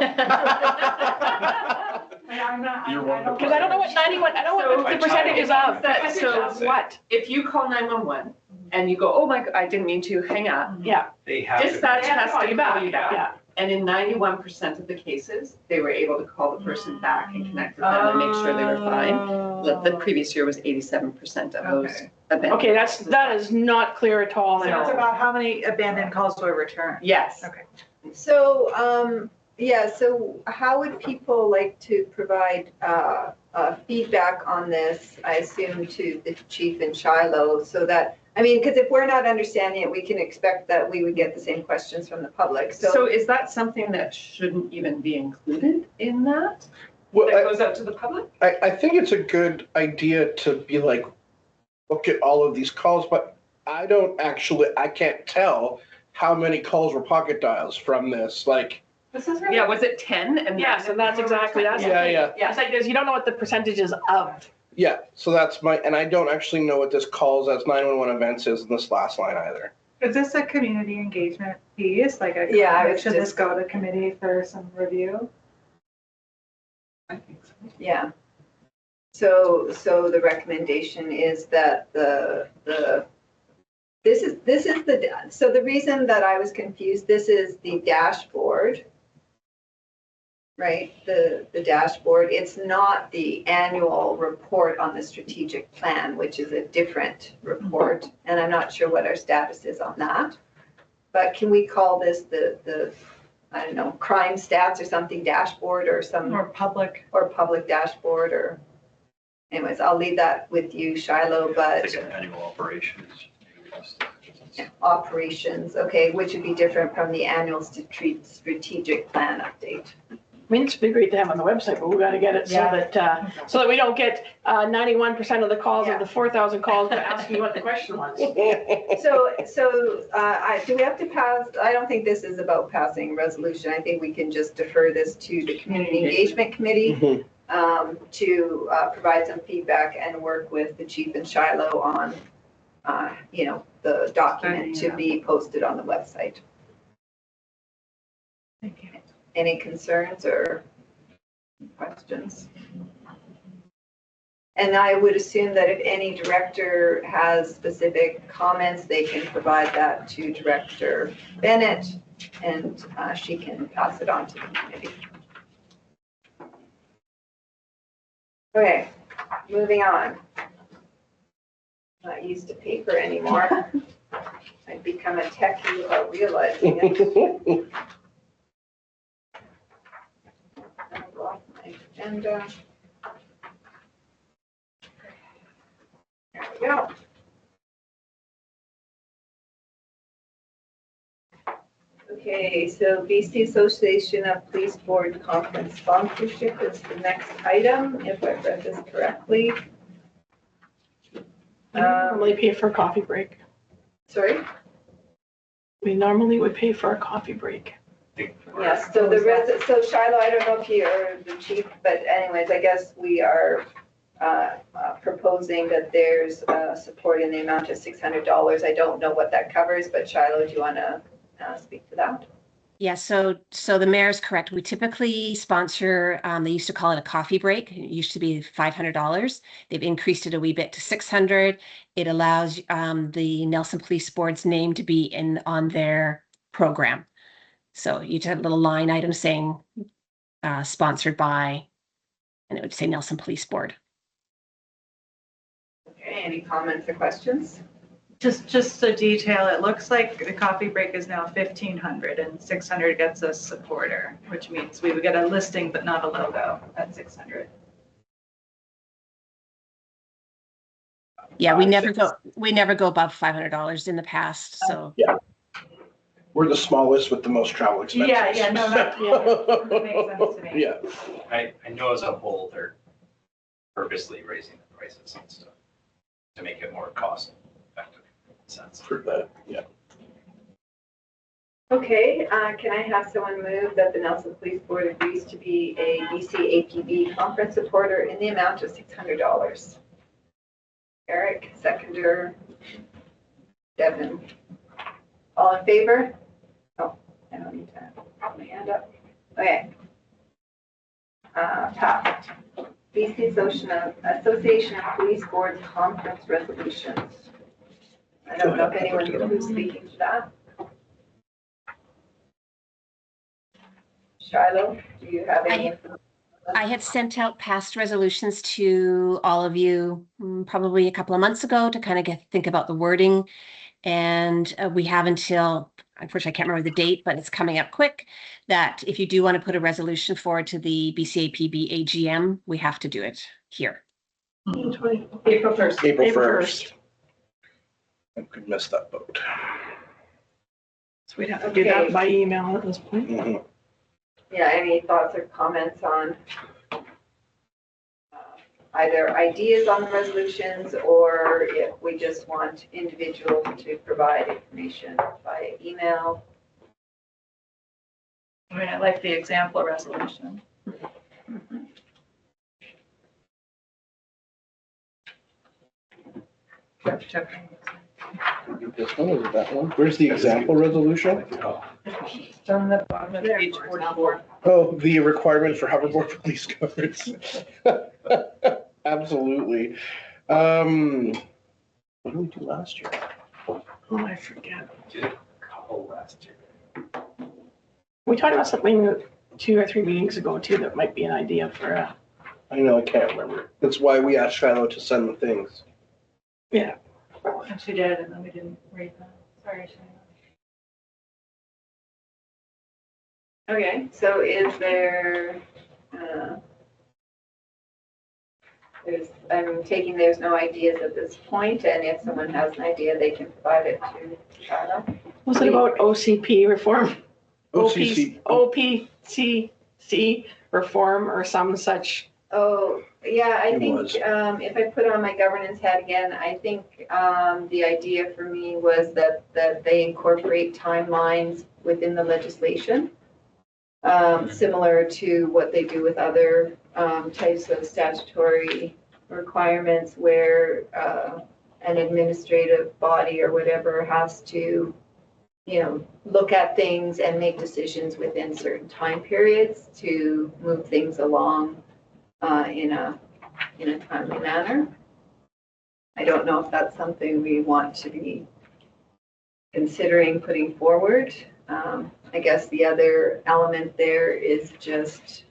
I'm not, You're one of the Because I don't know what 91, I don't know what So- the percentages of. That- so- Of what? If you call 911 and you go, oh my, I didn't mean to hang up, Yeah. They have to. dispatch has to call you back. Yeah. And in 91% of the cases, they were able to call the person back and connect with them and make sure they were fine. The previous year was 87% of those Okay. abandoned. Okay, that is not clear at all. So it's about how many abandoned calls were returned? Yes. Okay. so, yeah, so how would people like to provide feedback on this, I assume to the chief in Shiloh, so that I mean, because if we're not understanding it, we can expect that we would get the same questions from the public. So So, is that something that shouldn't even be included in that? Well, That goes out to the public? I think it's a good idea to be like, look at all of these calls, but I can't tell how many calls were pocket dials from this. Like, This is really. Yeah, was it 10? And Yeah, so that's exactly, that's. the Yeah, thing. yeah. Yeah, it's like, you don't know what the percentage is of. yeah, so that's and I don't actually know what this calls as 911 events is in this last line either. Is this a community engagement piece, like a? Yeah, I was Should this just- go to committee for some review? I think so. yeah. So the recommendation is that this is so the reason that I was confused, this is the dashboard, right? The dashboard, it's not the annual report on the strategic plan, which is a different report. And I'm not sure what our status is on that. But can we call this the I don't know, crime stats or something dashboard or some, Or public? or public dashboard or, anyways, I'll leave that with you, Shiloh, I but think an annual operations. yeah, operations, okay, which would be different from the annual strategic plan update. I mean, it's great to have on the website, but we gotta get it so Yeah. that, so that we don't get 91% of the calls Yeah. of the 4,000 calls asking what the question was. Do we have to pass, I don't think this is about passing a resolution. I think we can just defer this to the Community Engagement Committee to provide some feedback and work with the chief and Shiloh on, the document to be posted on the website. Thank you. Any concerns or questions? And I would assume that if any director has specific comments, they can provide that to Director Bennett, and she can pass it on to the committee. Okay, moving on. Not used to paper anymore. I've become a techie without realizing it. I've lost my agenda. There we go. Okay, so BC Association of Police Board Conference sponsorship is the next item, if I've read this correctly. We normally pay for a coffee break. Sorry? We normally would pay for a coffee break. Yes, so so Shiloh, I don't know if you're the chief, but anyways, I guess we are proposing that there's support in the amount of $600. I don't know what that covers, but Shiloh, do you want to speak to that? Yeah, so the mayor's correct. We typically sponsor, they used to call it a coffee break. It used to be $500. They've increased it a wee bit to $600. It allows the Nelson Police Board's name to be on their program. So you just have a little line item saying sponsored by, and it would say Nelson Police Board. Okay, any comments or questions? Just a detail, it looks like the coffee break is now $1,500 and $600 gets us supporter, which means we would get a listing but not a logo at $600. Yeah, we never go above $500 in the past, so. We're the smallest with the most travel expenses. Yeah, no, that makes sense to me. Yeah. I know as a whole, they're purposely raising the prices and stuff to make it more cost effective in a sense. For that, yeah. Okay, can I have someone move that the Nelson Police Board agrees to be a BC APB conference supporter in the amount of $600? Eric, seconder. Devin. All in favor? Oh, I don't need to put my hand up. Okay. Passed. BC Association of Police Boards Conference Resolutions. I don't know if anyone who's speaking to that. Shiloh, do you have any information? I had sent out past resolutions to all of you probably a couple of months ago to kind of think about the wording. And we have until, unfortunately, I can't remember the date, but it's coming up quick, that if you do want to put a resolution forward to the BCAPB AGM, we have to do it here. April 1st. April 1st. I could miss that boat. So we'd have to do that Okay. by email at this point. Mhm. Yeah, any thoughts or comments on either ideas on the resolutions, or if we just want individuals to provide information via email? I mean, I like the example resolution. This one, is it that one? Where's the example resolution? It's on the bottom of page 44. Oh, the requirement for hoverboard police covers. Absolutely. What did we do last year? Oh, I forget. Did a couple last year. We talked about something 2 or 3 meetings ago too, that might be an idea for, I know, I can't remember. That's why we asked Shiloh to send the things. yeah. And she did, and then we didn't read that. Sorry, Shana. Okay, so is there, I'm taking there's no ideas at this point, and if someone has an idea, they can provide it to Shiloh. Was it about OCP reform? OCC. OPCC reform or some such? Oh, yeah, I It think, was. if I put on my governance hat again, I think, the idea for me was that they incorporate timelines within the legislation, similar to what they do with other, types of statutory requirements where, an administrative body or whatever has to, look at things and make decisions within certain time periods to move things along in a timely manner. I don't know if that's something we want to be considering putting forward. I guess the other element there is just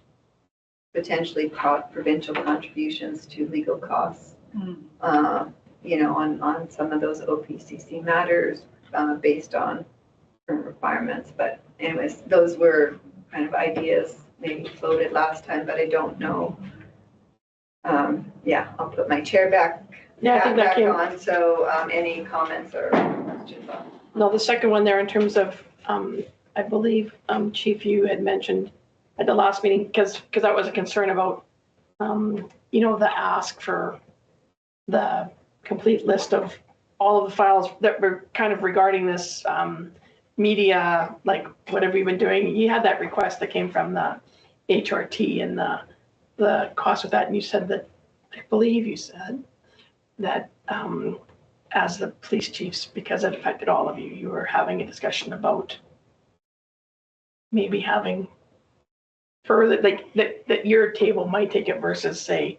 potentially provincial contributions to legal costs, on some of those OPCC matters based on current requirements. But anyways, those were kind of ideas maybe floated last time, but I don't know. I'll put my chair back Yeah, I think that back came, on. So any comments or questions on? no, the second one there in terms of, I believe, Chief, you had mentioned at the last meeting, because that was a concern about, the ask for the complete list of all of the files that were kind of regarding this media, like what have we been doing? You had that request that came from the HRT and the cost of that, and you said that, I believe you said that as the police chiefs, because it affected all of you, you were having a discussion about maybe having further, like that your table might take it versus say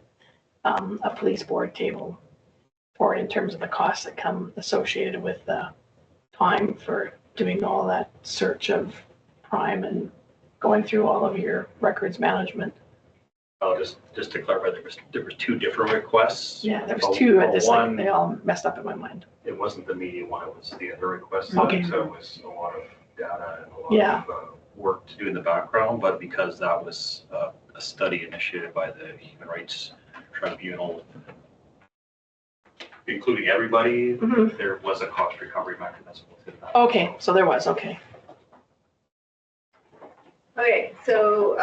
a police board table for in terms of the costs that come associated with the time for doing all that search of crime and going through all of your records management. Oh, just to clarify, there was 2 different requests. Yeah, there Oh, was 2 at oh, this, one- like, they all messed up in my mind. It wasn't the media one, it was the other request. Okay. So it was a lot of data and a lot Yeah. of work to do in the background, but because that was a study initiated by the Human Rights Tribunal, including everybody, Mhm. there was a cost recovery mechanism within that. Okay, so there was, okay. Okay, so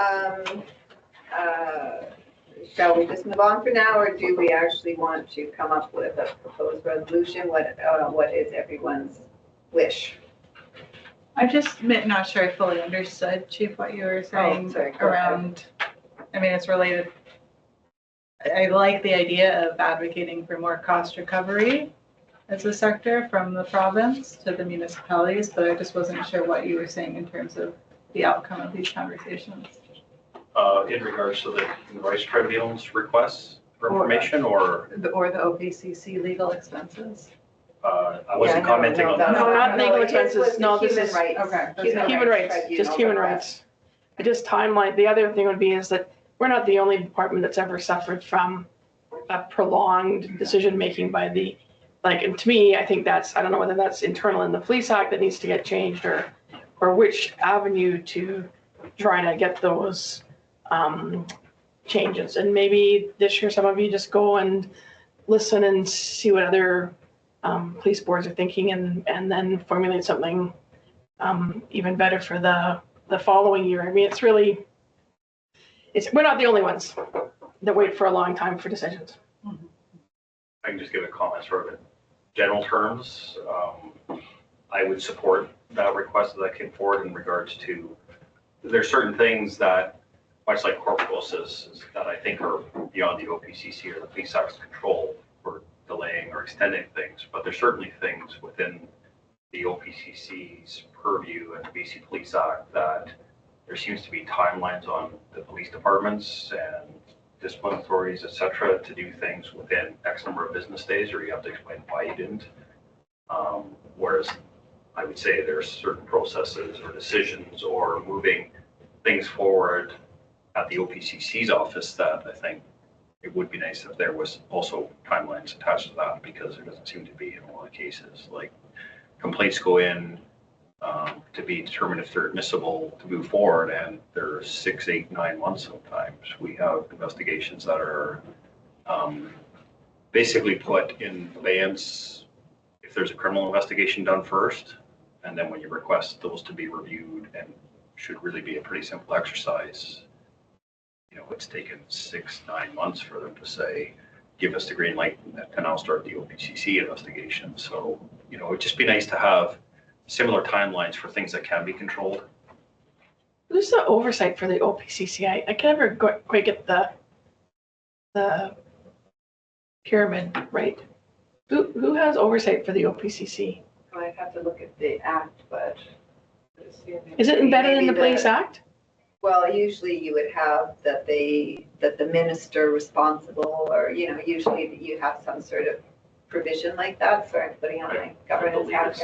shall we just move on for now, or do we actually want to come up with a proposed resolution? What is everyone's wish? I'm just not sure I fully understood, Chief, what you were saying sorry, go ahead. around, I mean, it's related. I like the idea of advocating for more cost recovery as a sector from the province to the municipalities, but I just wasn't sure what you were saying in terms of the outcome of these conversations. In regards to the Human Rights Tribunal's requests for information, or Or the OPCC legal expenses. I wasn't commenting on that. No, not legal his was expenses. the No, this human is- rights- okay, that's Human rights, just tribunal human request. rights. I just timeline, the other thing would be is that we're not the only department that's ever suffered from a prolonged decision-making by the, like, and to me, I think that's, I don't know whether that's internal in the police act that needs to get changed or which avenue to try to get those changes. And maybe this year, some of you just go and listen and see what other police boards are thinking and then formulate something even better for the following year. I mean, we're not the only ones that wait for a long time for decisions. I can just give a comment sort of in general terms. I would support that request that came forward in regards to, there's certain things that, much like Corporal says, that I think are beyond the OPCC or the Police Act's control for delaying or extending things, but there's certainly things within the OPCC's purview and the BC Police Act that there seems to be timelines on the police departments and discipline authorities, et cetera, to do things within X number of business days, or you have to explain why you didn't. Whereas I would say there's certain processes or decisions or moving things forward at the OPCC's office that I think it would be nice if there was also timelines attached to that, because there doesn't seem to be in a lot of cases. Like complaints go in to be determined if they're admissible to move forward, and they're 6, 8, 9 months sometimes. We have investigations that are basically put in abeyance if there's a criminal investigation done first, and then when you request those to be reviewed, and should really be a pretty simple exercise, you know, it's taken 6, 9 months for them to say, give us the green light to now start the OPCC investigation. So, you know, it'd just be nice to have similar timelines for things that can be controlled. Who's the oversight for the OPCC? I can never quite get the pyramid right. Who has oversight for the OPCC? I'd have to look at the act, but. Is it embedded in the Police Act? Well, usually you would have that the minister responsible, or, you know, usually you have some sort of provision like that. So I'm putting on my governance hat.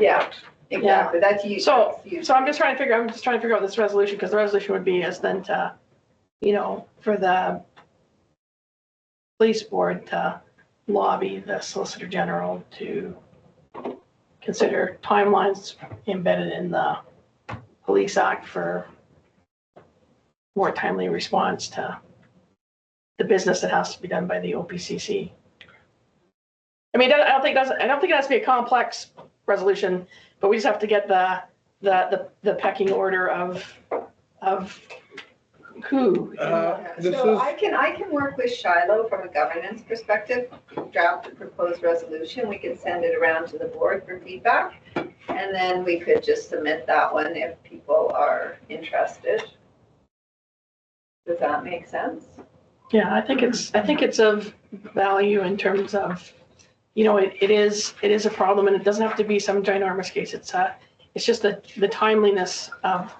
Yeah, exactly. That's usually. So I'm just trying to figure out this resolution, because the resolution would be is then to, you know, for the police board to lobby the Solicitor General to consider timelines embedded in the Police Act for more timely response to the business that has to be done by the OPCC. I mean, I don't think it has to be a complex resolution, but we just have to get the pecking order of who. So I can work with Shiloh from a governance perspective, draft a proposed resolution. We can send it around to the board for feedback, and then we could just submit that one if people are interested. Does that make sense? Yeah, I think it's of value in terms of, you know, it is a problem, and it doesn't have to be some ginormous case. It's just the timeliness of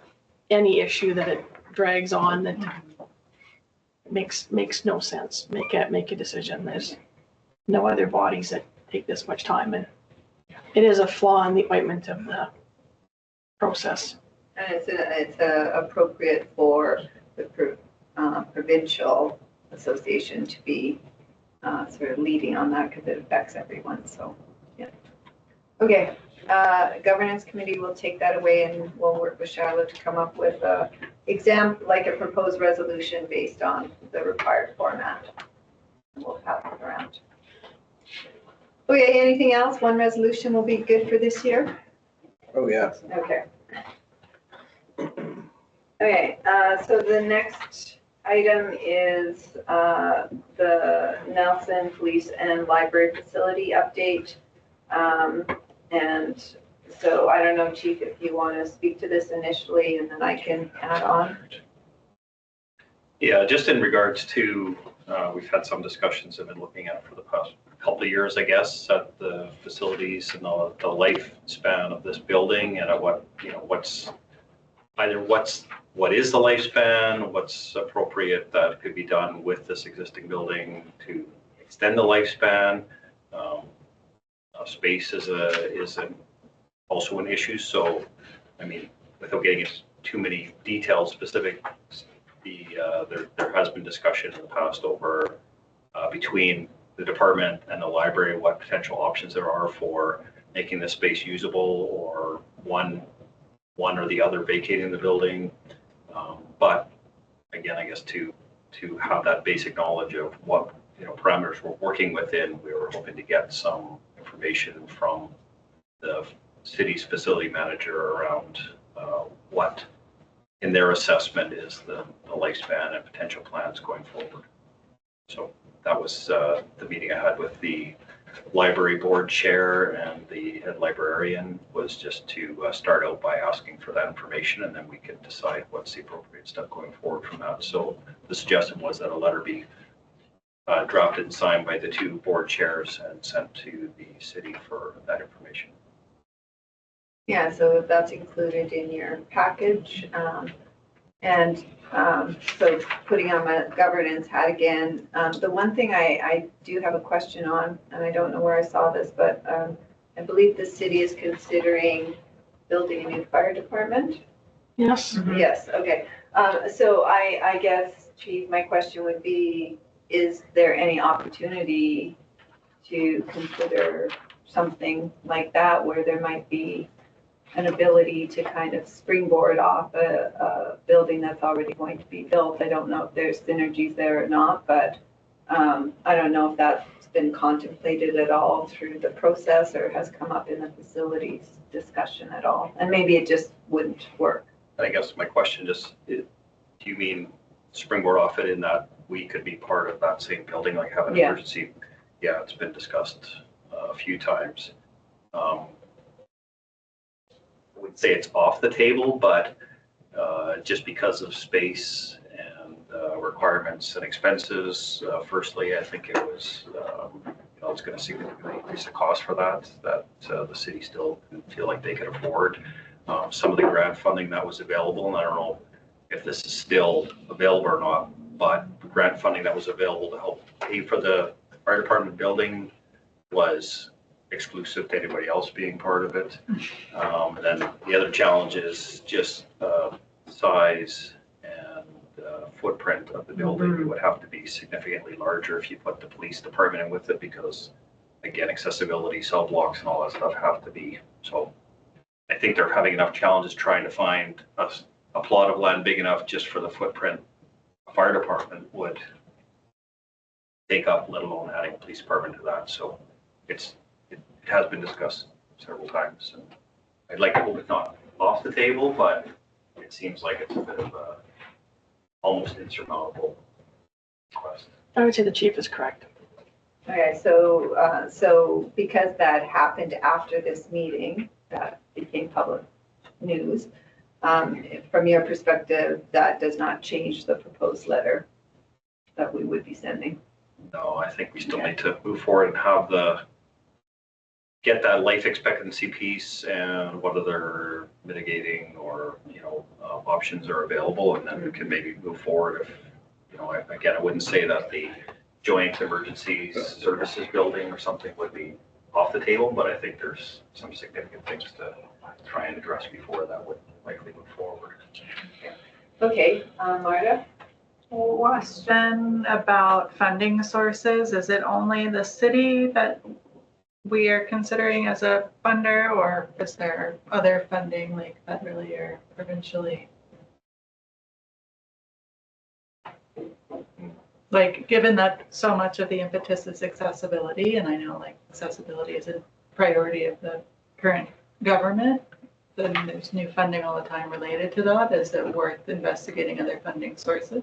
any issue that it drags on that makes no sense. Make a decision. There's no other bodies that take this much time, and it is a flaw in the ointment of the process. And it's appropriate for the provincial association to be sort of leading on that, because it affects everyone. So, yeah. Okay. Governance committee will take that away, and we'll work with Charlotte to come up with a like a proposed resolution based on the required format. And we'll pass it around. Okay, anything else? One resolution will be good for this year? Oh, yeah. Okay. Okay, so the next item is the Nelson Police and Library Facility update. And so I don't know, Chief, if you want to speak to this initially, and then I can add on. Yeah, just in regards to, we've had some discussions I've been looking at for the past couple of years, I guess, at the facilities and the lifespan of this building, and at what is the lifespan, what's appropriate that could be done with this existing building to extend the lifespan. Space is also an issue. So, I mean, without getting into too many detailed specifics, there has been discussion in the past over between the department and the library what potential options there are for making the space usable, or one or the other vacating the building. But again, I guess to have that basic knowledge of what parameters we're working within, we were hoping to get some information from the city's facility manager around what in their assessment is the lifespan and potential plans going forward. So that was the meeting I had with the library board chair and the head librarian, was just to start out by asking for that information, and then we can decide what's the appropriate step going forward from that. So the suggestion was that a letter be drafted and signed by the two board chairs and sent to the city for that information. Yeah, so that's included in your package. So putting on my governance hat again, the one thing I do have a question on, and I don't know where I saw this, but I believe the city is considering building a new fire department. Yes. Yes, okay. So I guess, Chief, my question would be, is there any opportunity to consider something like that where there might be an ability to kind of springboard off a building that's already going to be built? I don't know if there's synergies there or not, but I don't know if that's been contemplated at all through the process or has come up in the facilities discussion at all. And maybe it just wouldn't work. I guess my question just, do you mean springboard off it in that we could be part of that same building, like have an Yeah. emergency? Yeah, it's been discussed a few times. I wouldn't say it's off the table, but just because of space and requirements and expenses, firstly, I think it was, it's going to significantly increase the cost for that the city still didn't feel like they could afford. Some of the grant funding that was available, and I don't know if this is still available or not, but grant funding that was available to help pay for the fire department building was exclusive to anybody else being part of it. And then the other challenge is just size and footprint of the building. It would have to be significantly larger if you put the police department in with it, because again, accessibility, cell blocks and all that stuff have to be. So I think they're having enough challenges trying to find a plot of land big enough just for the footprint a fire department would take up, let alone adding a police department to that. So it has been discussed several times. And I'd like to hope it's not off the table, but it seems like it's a bit of a almost insurmountable quest. I would say the chief is correct. Okay, so because that happened after this meeting, that became public news, from your perspective, that does not change the proposed letter that we would be sending? No, I think we still need to move forward and get that life expectancy piece and what other mitigating or, options are available, and then we can maybe move forward if, again, I wouldn't say that the joint emergency services building or something would be off the table, but I think there's some significant things to try and address before that would likely move forward. Okay, Marta? Question about funding sources. Is it only the city that we are considering as a funder, or is there other funding like federally or provincially? Like, given that so much of the impetus is accessibility, and I know like accessibility is a priority of the current government, then there's new funding all the time related to that. Is it worth investigating other funding sources?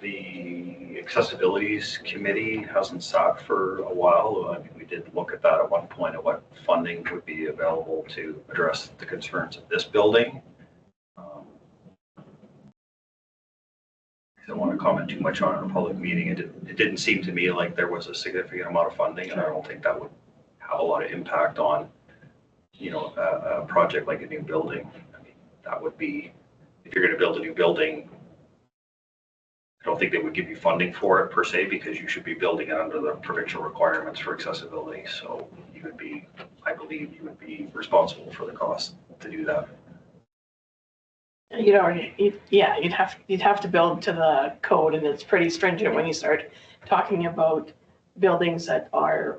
The accessibilities committee hasn't sat for a while. I mean, we did look at that at one point at what funding would be available to address the concerns of this building. I don't want to comment too much on it in a public meeting. It didn't seem to me like there was a significant amount of funding, and I don't think that would have a lot of impact on, a project like a new building. I mean, that would be, if you're going to build a new building, I don't think they would give you funding for it per se, because you should be building it under the provincial requirements for accessibility. So I believe you would be responsible for the cost to do that. You'd have to build to the code, and it's pretty stringent when you start talking about buildings that are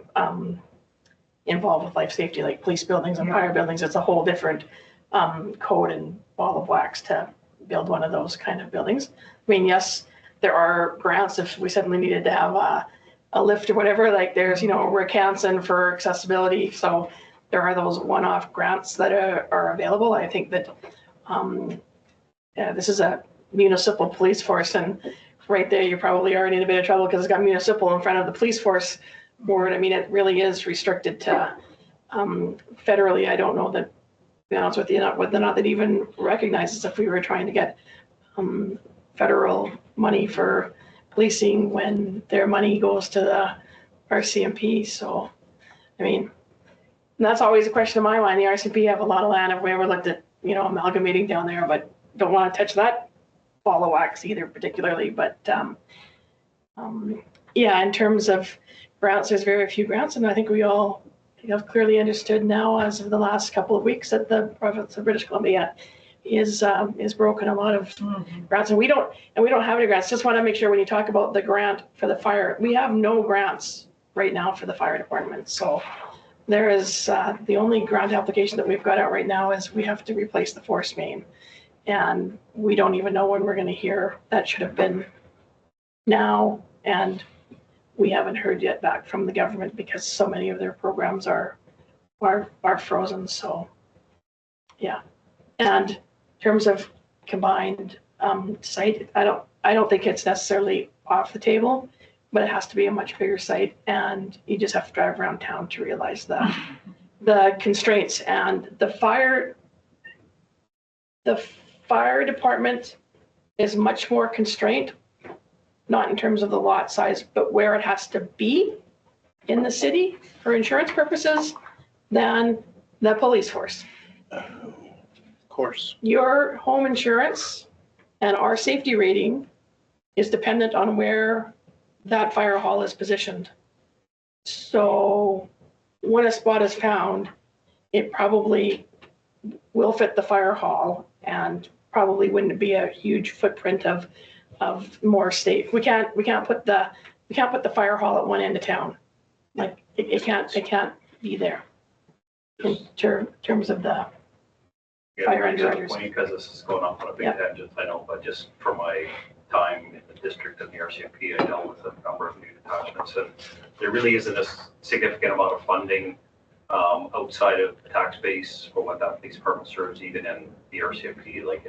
involved with life safety, like police buildings and fire buildings. It's a whole different code and ball of wax to build one of those kind of buildings. I mean, yes, there are grants if we suddenly needed to have a a lift or whatever, like there's, Rick Hansen for accessibility. So there are those one-off grants that are available. I think that this is a municipal police force, and right there, you're probably already in a bit of trouble because it's got municipal in front of the police force board. I mean, it really is restricted to federally. I don't know that, to be honest with you, whether or not that even recognizes if we were trying to get federal money for policing when their money goes to the RCMP. So, I mean, that's always a question in my mind. The RCMP have a lot of land. Have we ever looked at, amalgamating down there, but don't want to touch that ball of wax either particularly. But yeah, in terms of grants, there's very few grants, and I think we all have clearly understood now as of the last couple of weeks that the province of British Columbia is broken a lot of grants, and we don't have any grants. Just want to make sure when you talk about the grant for the fire, we have no grants right now for the fire department. So there is the only grant application that we've got out right now is we have to replace the force main, and we don't even know when we're going to hear. That should have been now, and we haven't heard yet back from the government because so many of their programs are frozen. So yeah, and in terms of combined site, I don't think it's necessarily off the table, but it has to be a much bigger site, and you just have to drive around town to realize the constraints. And the fire department is much more constrained, not in terms of the lot size, but where it has to be in the city for insurance purposes than the police force. Of course. Your home insurance and our safety rating is dependent on where that fire hall is positioned. So when a spot is found, it probably will fit the fire hall and probably wouldn't be a huge footprint of more safe. We can't put the fire hall at one end of town. Like it can't be there in terms of the fire underwriters. Because this is going off on a big tangent, I know, but just for my time in the district and the RCMP, I dealt with a number of new detachments, and there really isn't a significant amount of funding outside of the tax base for what that police department serves, even in the RCMP. Like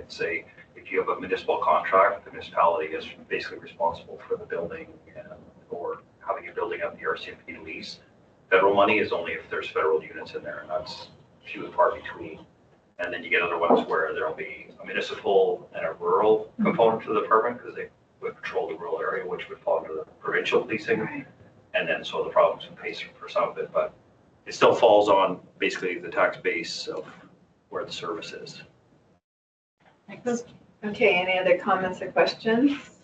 if you have a municipal contract, the municipality is basically responsible for the building or having a building at the RCMP lease. Federal money is only if there's federal units in there, and that's few and far between. And then you get other ones where there'll be a municipal and a rural component to the department because they would patrol the rural area, which would fall under the provincial policing. And then so the province would pay for some of it, but it still falls on basically the tax base of where the service is. Okay, any other comments or questions?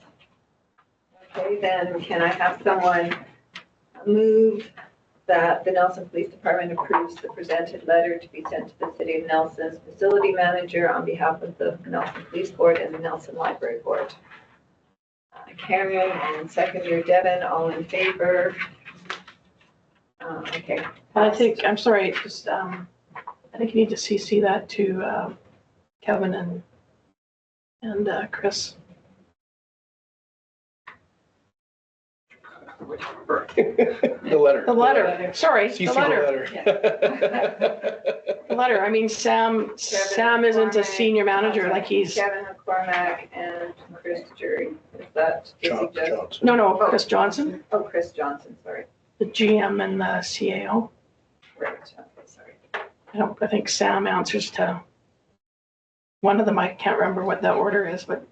Okay, then can I have someone move that the Nelson Police Department approves the presented letter to be sent to the City of Nelson's facility manager on behalf of the Nelson Police Board and the Nelson Library Board? Karen and seconder Devin, all in favor? Okay. I'm sorry, just, I think you need to CC that to Kevin and Chris. The letter. The letter, sorry, CC the letter. The letter, I mean, Sam isn't a senior manager, like he's, Kevin McCormack and Chris Jury. Is that? Johnson. no, Chris Johnson, Oh, Chris Johnson, sorry. the GM and the CAO. Right, okay, sorry. I think Sam answers to one of them. I can't remember what the order is, but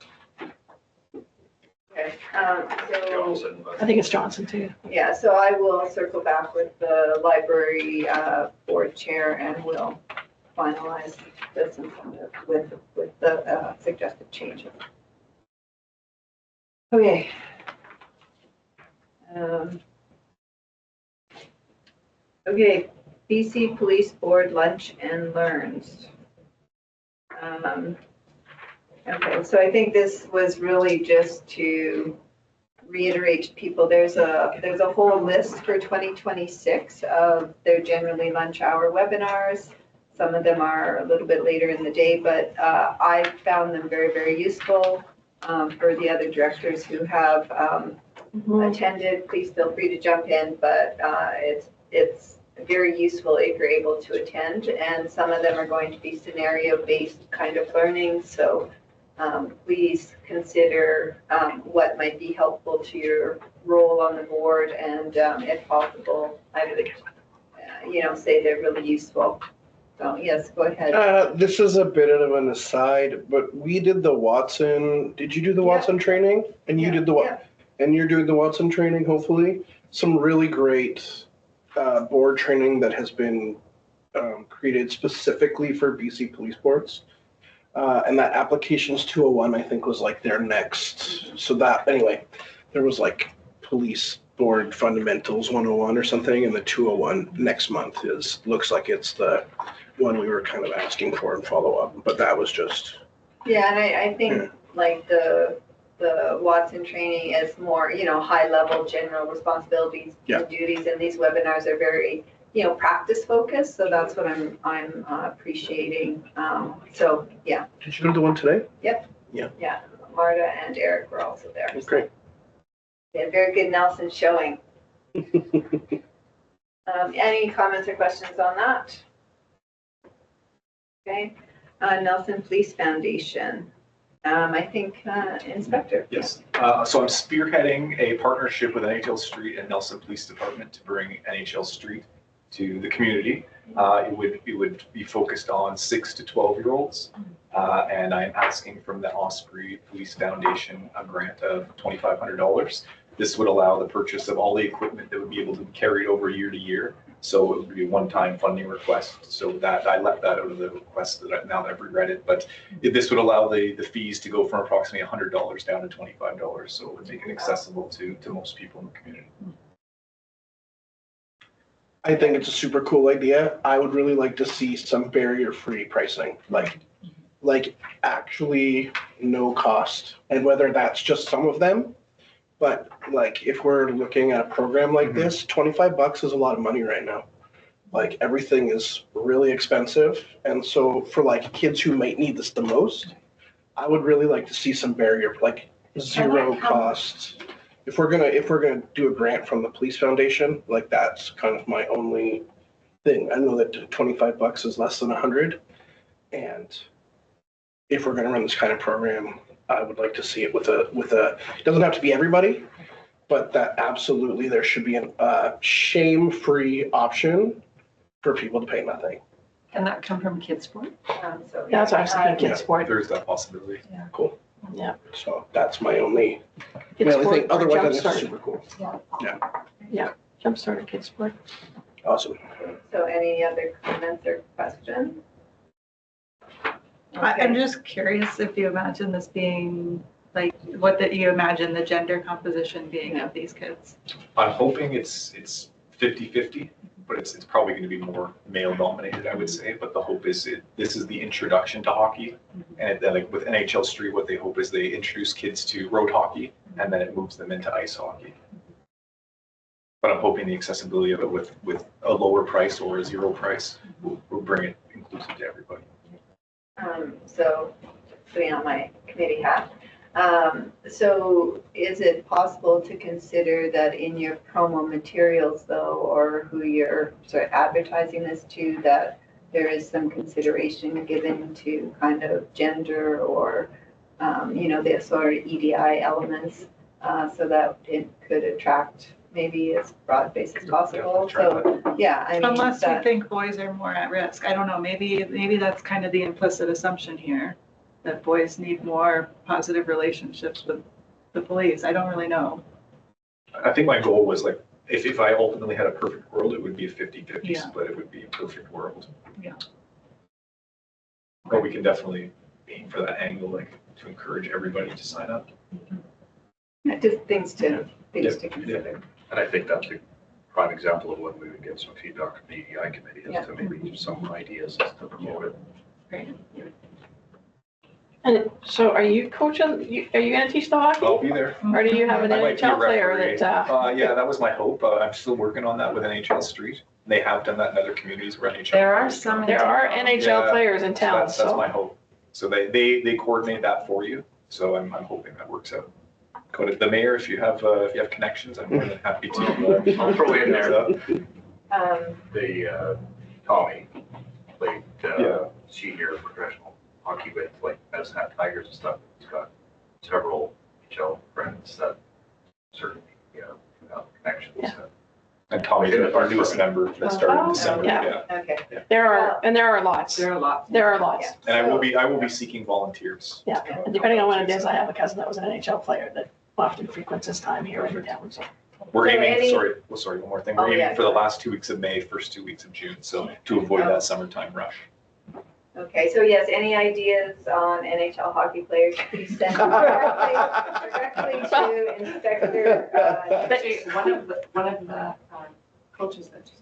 Okay, so, Johnson, but I think it's Johnson too. yeah, so I will circle back with the library board chair and we'll finalize this and send it with the suggested changes. Okay. Okay, BC Police Board Lunch and Learns. Okay, so I think this was really just to reiterate to people, there's a whole list for 2026 of their generally lunch hour webinars. Some of them are a little bit later in the day, but I found them very, very useful for the other directors who have attended, please feel free to jump in, but it's very useful if you're able to attend. And some of them are going to be scenario-based kind of learning. So please consider what might be helpful to your role on the board, and if possible, I would, say they're really useful. So yes, go ahead. This is a bit of an aside, but we did the Watson. Did you do the Yeah. Watson training? And you did the Yeah. and you're doing the Watson training, hopefully. Some really great board training that has been created specifically for BC police boards. And that Applications 201, I think, was like their next. So that, anyway, there was like Police Board Fundamentals 101 or something, and the 201 next month looks like it's the one we were kind of asking for and follow up. But that was just. Yeah, and I think like the Watson training is more, high level general responsibilities and duties, and these webinars are very, practice focused. So that's what I'm appreciating. So yeah. Did you go to the one today? Yep. Yeah. Marta and Eric were also there. That's great. Yeah, very good Nelson showing. Any comments or questions on that? Okay. Nelson Police Foundation. I think Inspector. Yes. So I'm spearheading a partnership with NHL Street and Nelson Police Department to bring NHL Street to the community. It would be focused on 6 to 12-year-olds. And I'm asking from the Osprey Police Foundation a grant of $2,500. This would allow the purchase of all the equipment that would be able to be carried over year to year. So it would be a one-time funding request. So that I left that out of the request now that I've reread it. But this would allow the fees to go from approximately $100 down to $25. So it would make it accessible to most people in the community. I think it's a super cool idea. I would really like to see some barrier-free pricing, like actually no cost, and whether that's just some of them. But like if we're looking at a program like this, $25 is a lot of money right now. Like everything is really expensive, and so for like kids who might need this the most, I would really like to see some barrier, like zero cost. If we're gonna do a grant from the police foundation, like that's kind of my only thing. I know that $25 is less than 100, and if we're gonna run this kind of program, I would like to see it with a. It doesn't have to be everybody, but that absolutely there should be a shame-free option for people to pay nothing. Can that come from Kidsport? So, That's what I was thinking, Yeah. Kidsport. There's that possibility. Cool. Yeah. So that's my only thing. Kidsport or Otherwise, I think it's Jumpstart. super cool. Jumpstart or Kidsport. Awesome. So any other comments or questions? I'm just curious if you imagine this being like, what that you imagine the gender composition being of these kids. I'm hoping it's 50-50, but it's probably going to be more male dominated, I would say. But the hope is this is the introduction to hockey, and then like with NHL Street, what they hope is they introduce kids to road hockey, and then it moves them into ice hockey. But I'm hoping the accessibility of it with a lower price or a zero price will bring it inclusive to everybody. So putting on my committee hat. So is it possible to consider that in your promo materials though, or who you're sort of advertising this to, that there is some consideration given to kind of gender or, the sort of EDI elements, so that it could attract maybe as broad base as possible? So, yeah, I mean. Unless we think boys are more at risk. I don't know, maybe that's kind of the implicit assumption here, that boys need more positive relationships with the police. I don't really know. I think my goal was like, if I ultimately had a perfect world, it would be a 50-50 Yeah. split. It would be a perfect world. Yeah. But we can definitely aim for that angle, like to encourage everybody to sign up. Just things to consider. And I think that's a prime example of when we would get some feedback from the EDI committee as to maybe some ideas as to promote it. Great. And so are you coaching, are you gonna teach the hockey? I'll be there. Or do you have an I might be a NHL player referee. that, Yeah, that was my hope. I'm still working on that with NHL Street. They have done that in other communities where NHL. There are players some come. there are NHL Yeah, players in town, That's my so. hope. So they coordinate that for you. So I'm hoping that works out. go to the mayor if you have connections. I'm more than happy to. I'll throw in there, Um, the, Tommy played, Yeah. senior professional hockey with like Medicine Hat Tigers and stuff. He's got several NHL friends that certainly, have connections. Yeah. And Tommy's our newest member that started in Oh, December. yeah. Okay. There are lots. There are lots. There are lots. And I will be seeking volunteers. Yeah, and depending on when it is, I have a cousin that was an NHL player that often frequents his time here in town, so. We're So aiming, any- sorry, one more thing. Oh, We're yeah, aiming for go the ahead. last 2 weeks of May, first 2 weeks of June, so to avoid that summertime rush. Okay, so yes, any ideas on NHL hockey players, please send them directly to Inspector. Actually, one of the coaches that just.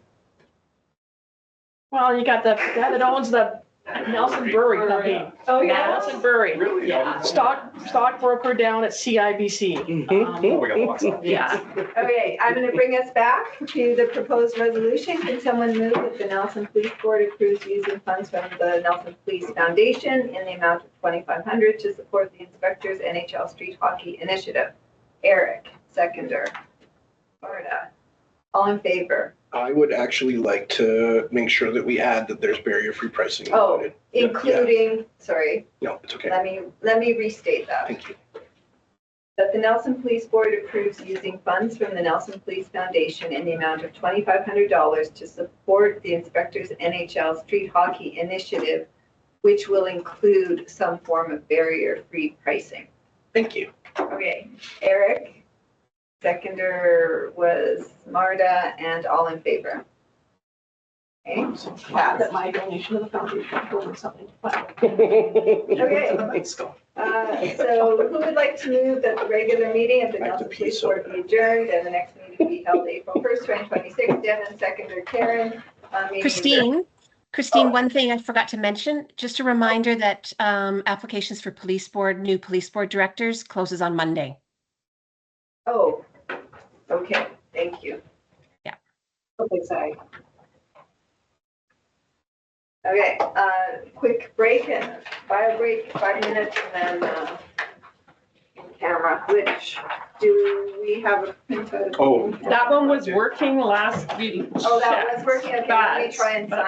Well, you got the guy that owns the Nelson Brewery Company. Oh, yeah? Nelson Brewery. Really? Yeah. Stockbroker down at CIBC. Oh, we got lots of. Yeah. Okay, I'm going to bring us back to the proposed resolution. Can someone move that the Nelson Police Board approves using funds from the Nelson Police Foundation in the amount of $2,500 to support the inspector's NHL Street Hockey Initiative? Eric, seconder. Marta, all in favor? I would actually like to make sure that we add that there's barrier-free pricing Oh, included. including, sorry, No, it's okay. let me restate that. Thank you. That the Nelson Police Board approves using funds from the Nelson Police Foundation in the amount of $2,500 to support the inspector's NHL Street Hockey Initiative, which will include some form of barrier-free pricing. Thank you. Okay, Eric, seconder was Marta, and all in favor. Okay, That my donation to the foundation, doing something. okay. Let's go. So who would like to move that the regular meeting of the Back to Nelson Police peace. Board be adjourned and the next meeting be held April 1st, 2026? Devin, seconder Karen. Meeting Christine, Oh. one thing I forgot to mention, just a reminder that applications for new police board directors closes on Monday. Oh, okay, thank you. Yeah. Okay, sorry. Okay, quick break and bio break, 5 minutes, and then in camera, which do we have a printout? Oh. That one was working last week. Oh, that was working, okay, let me try and sign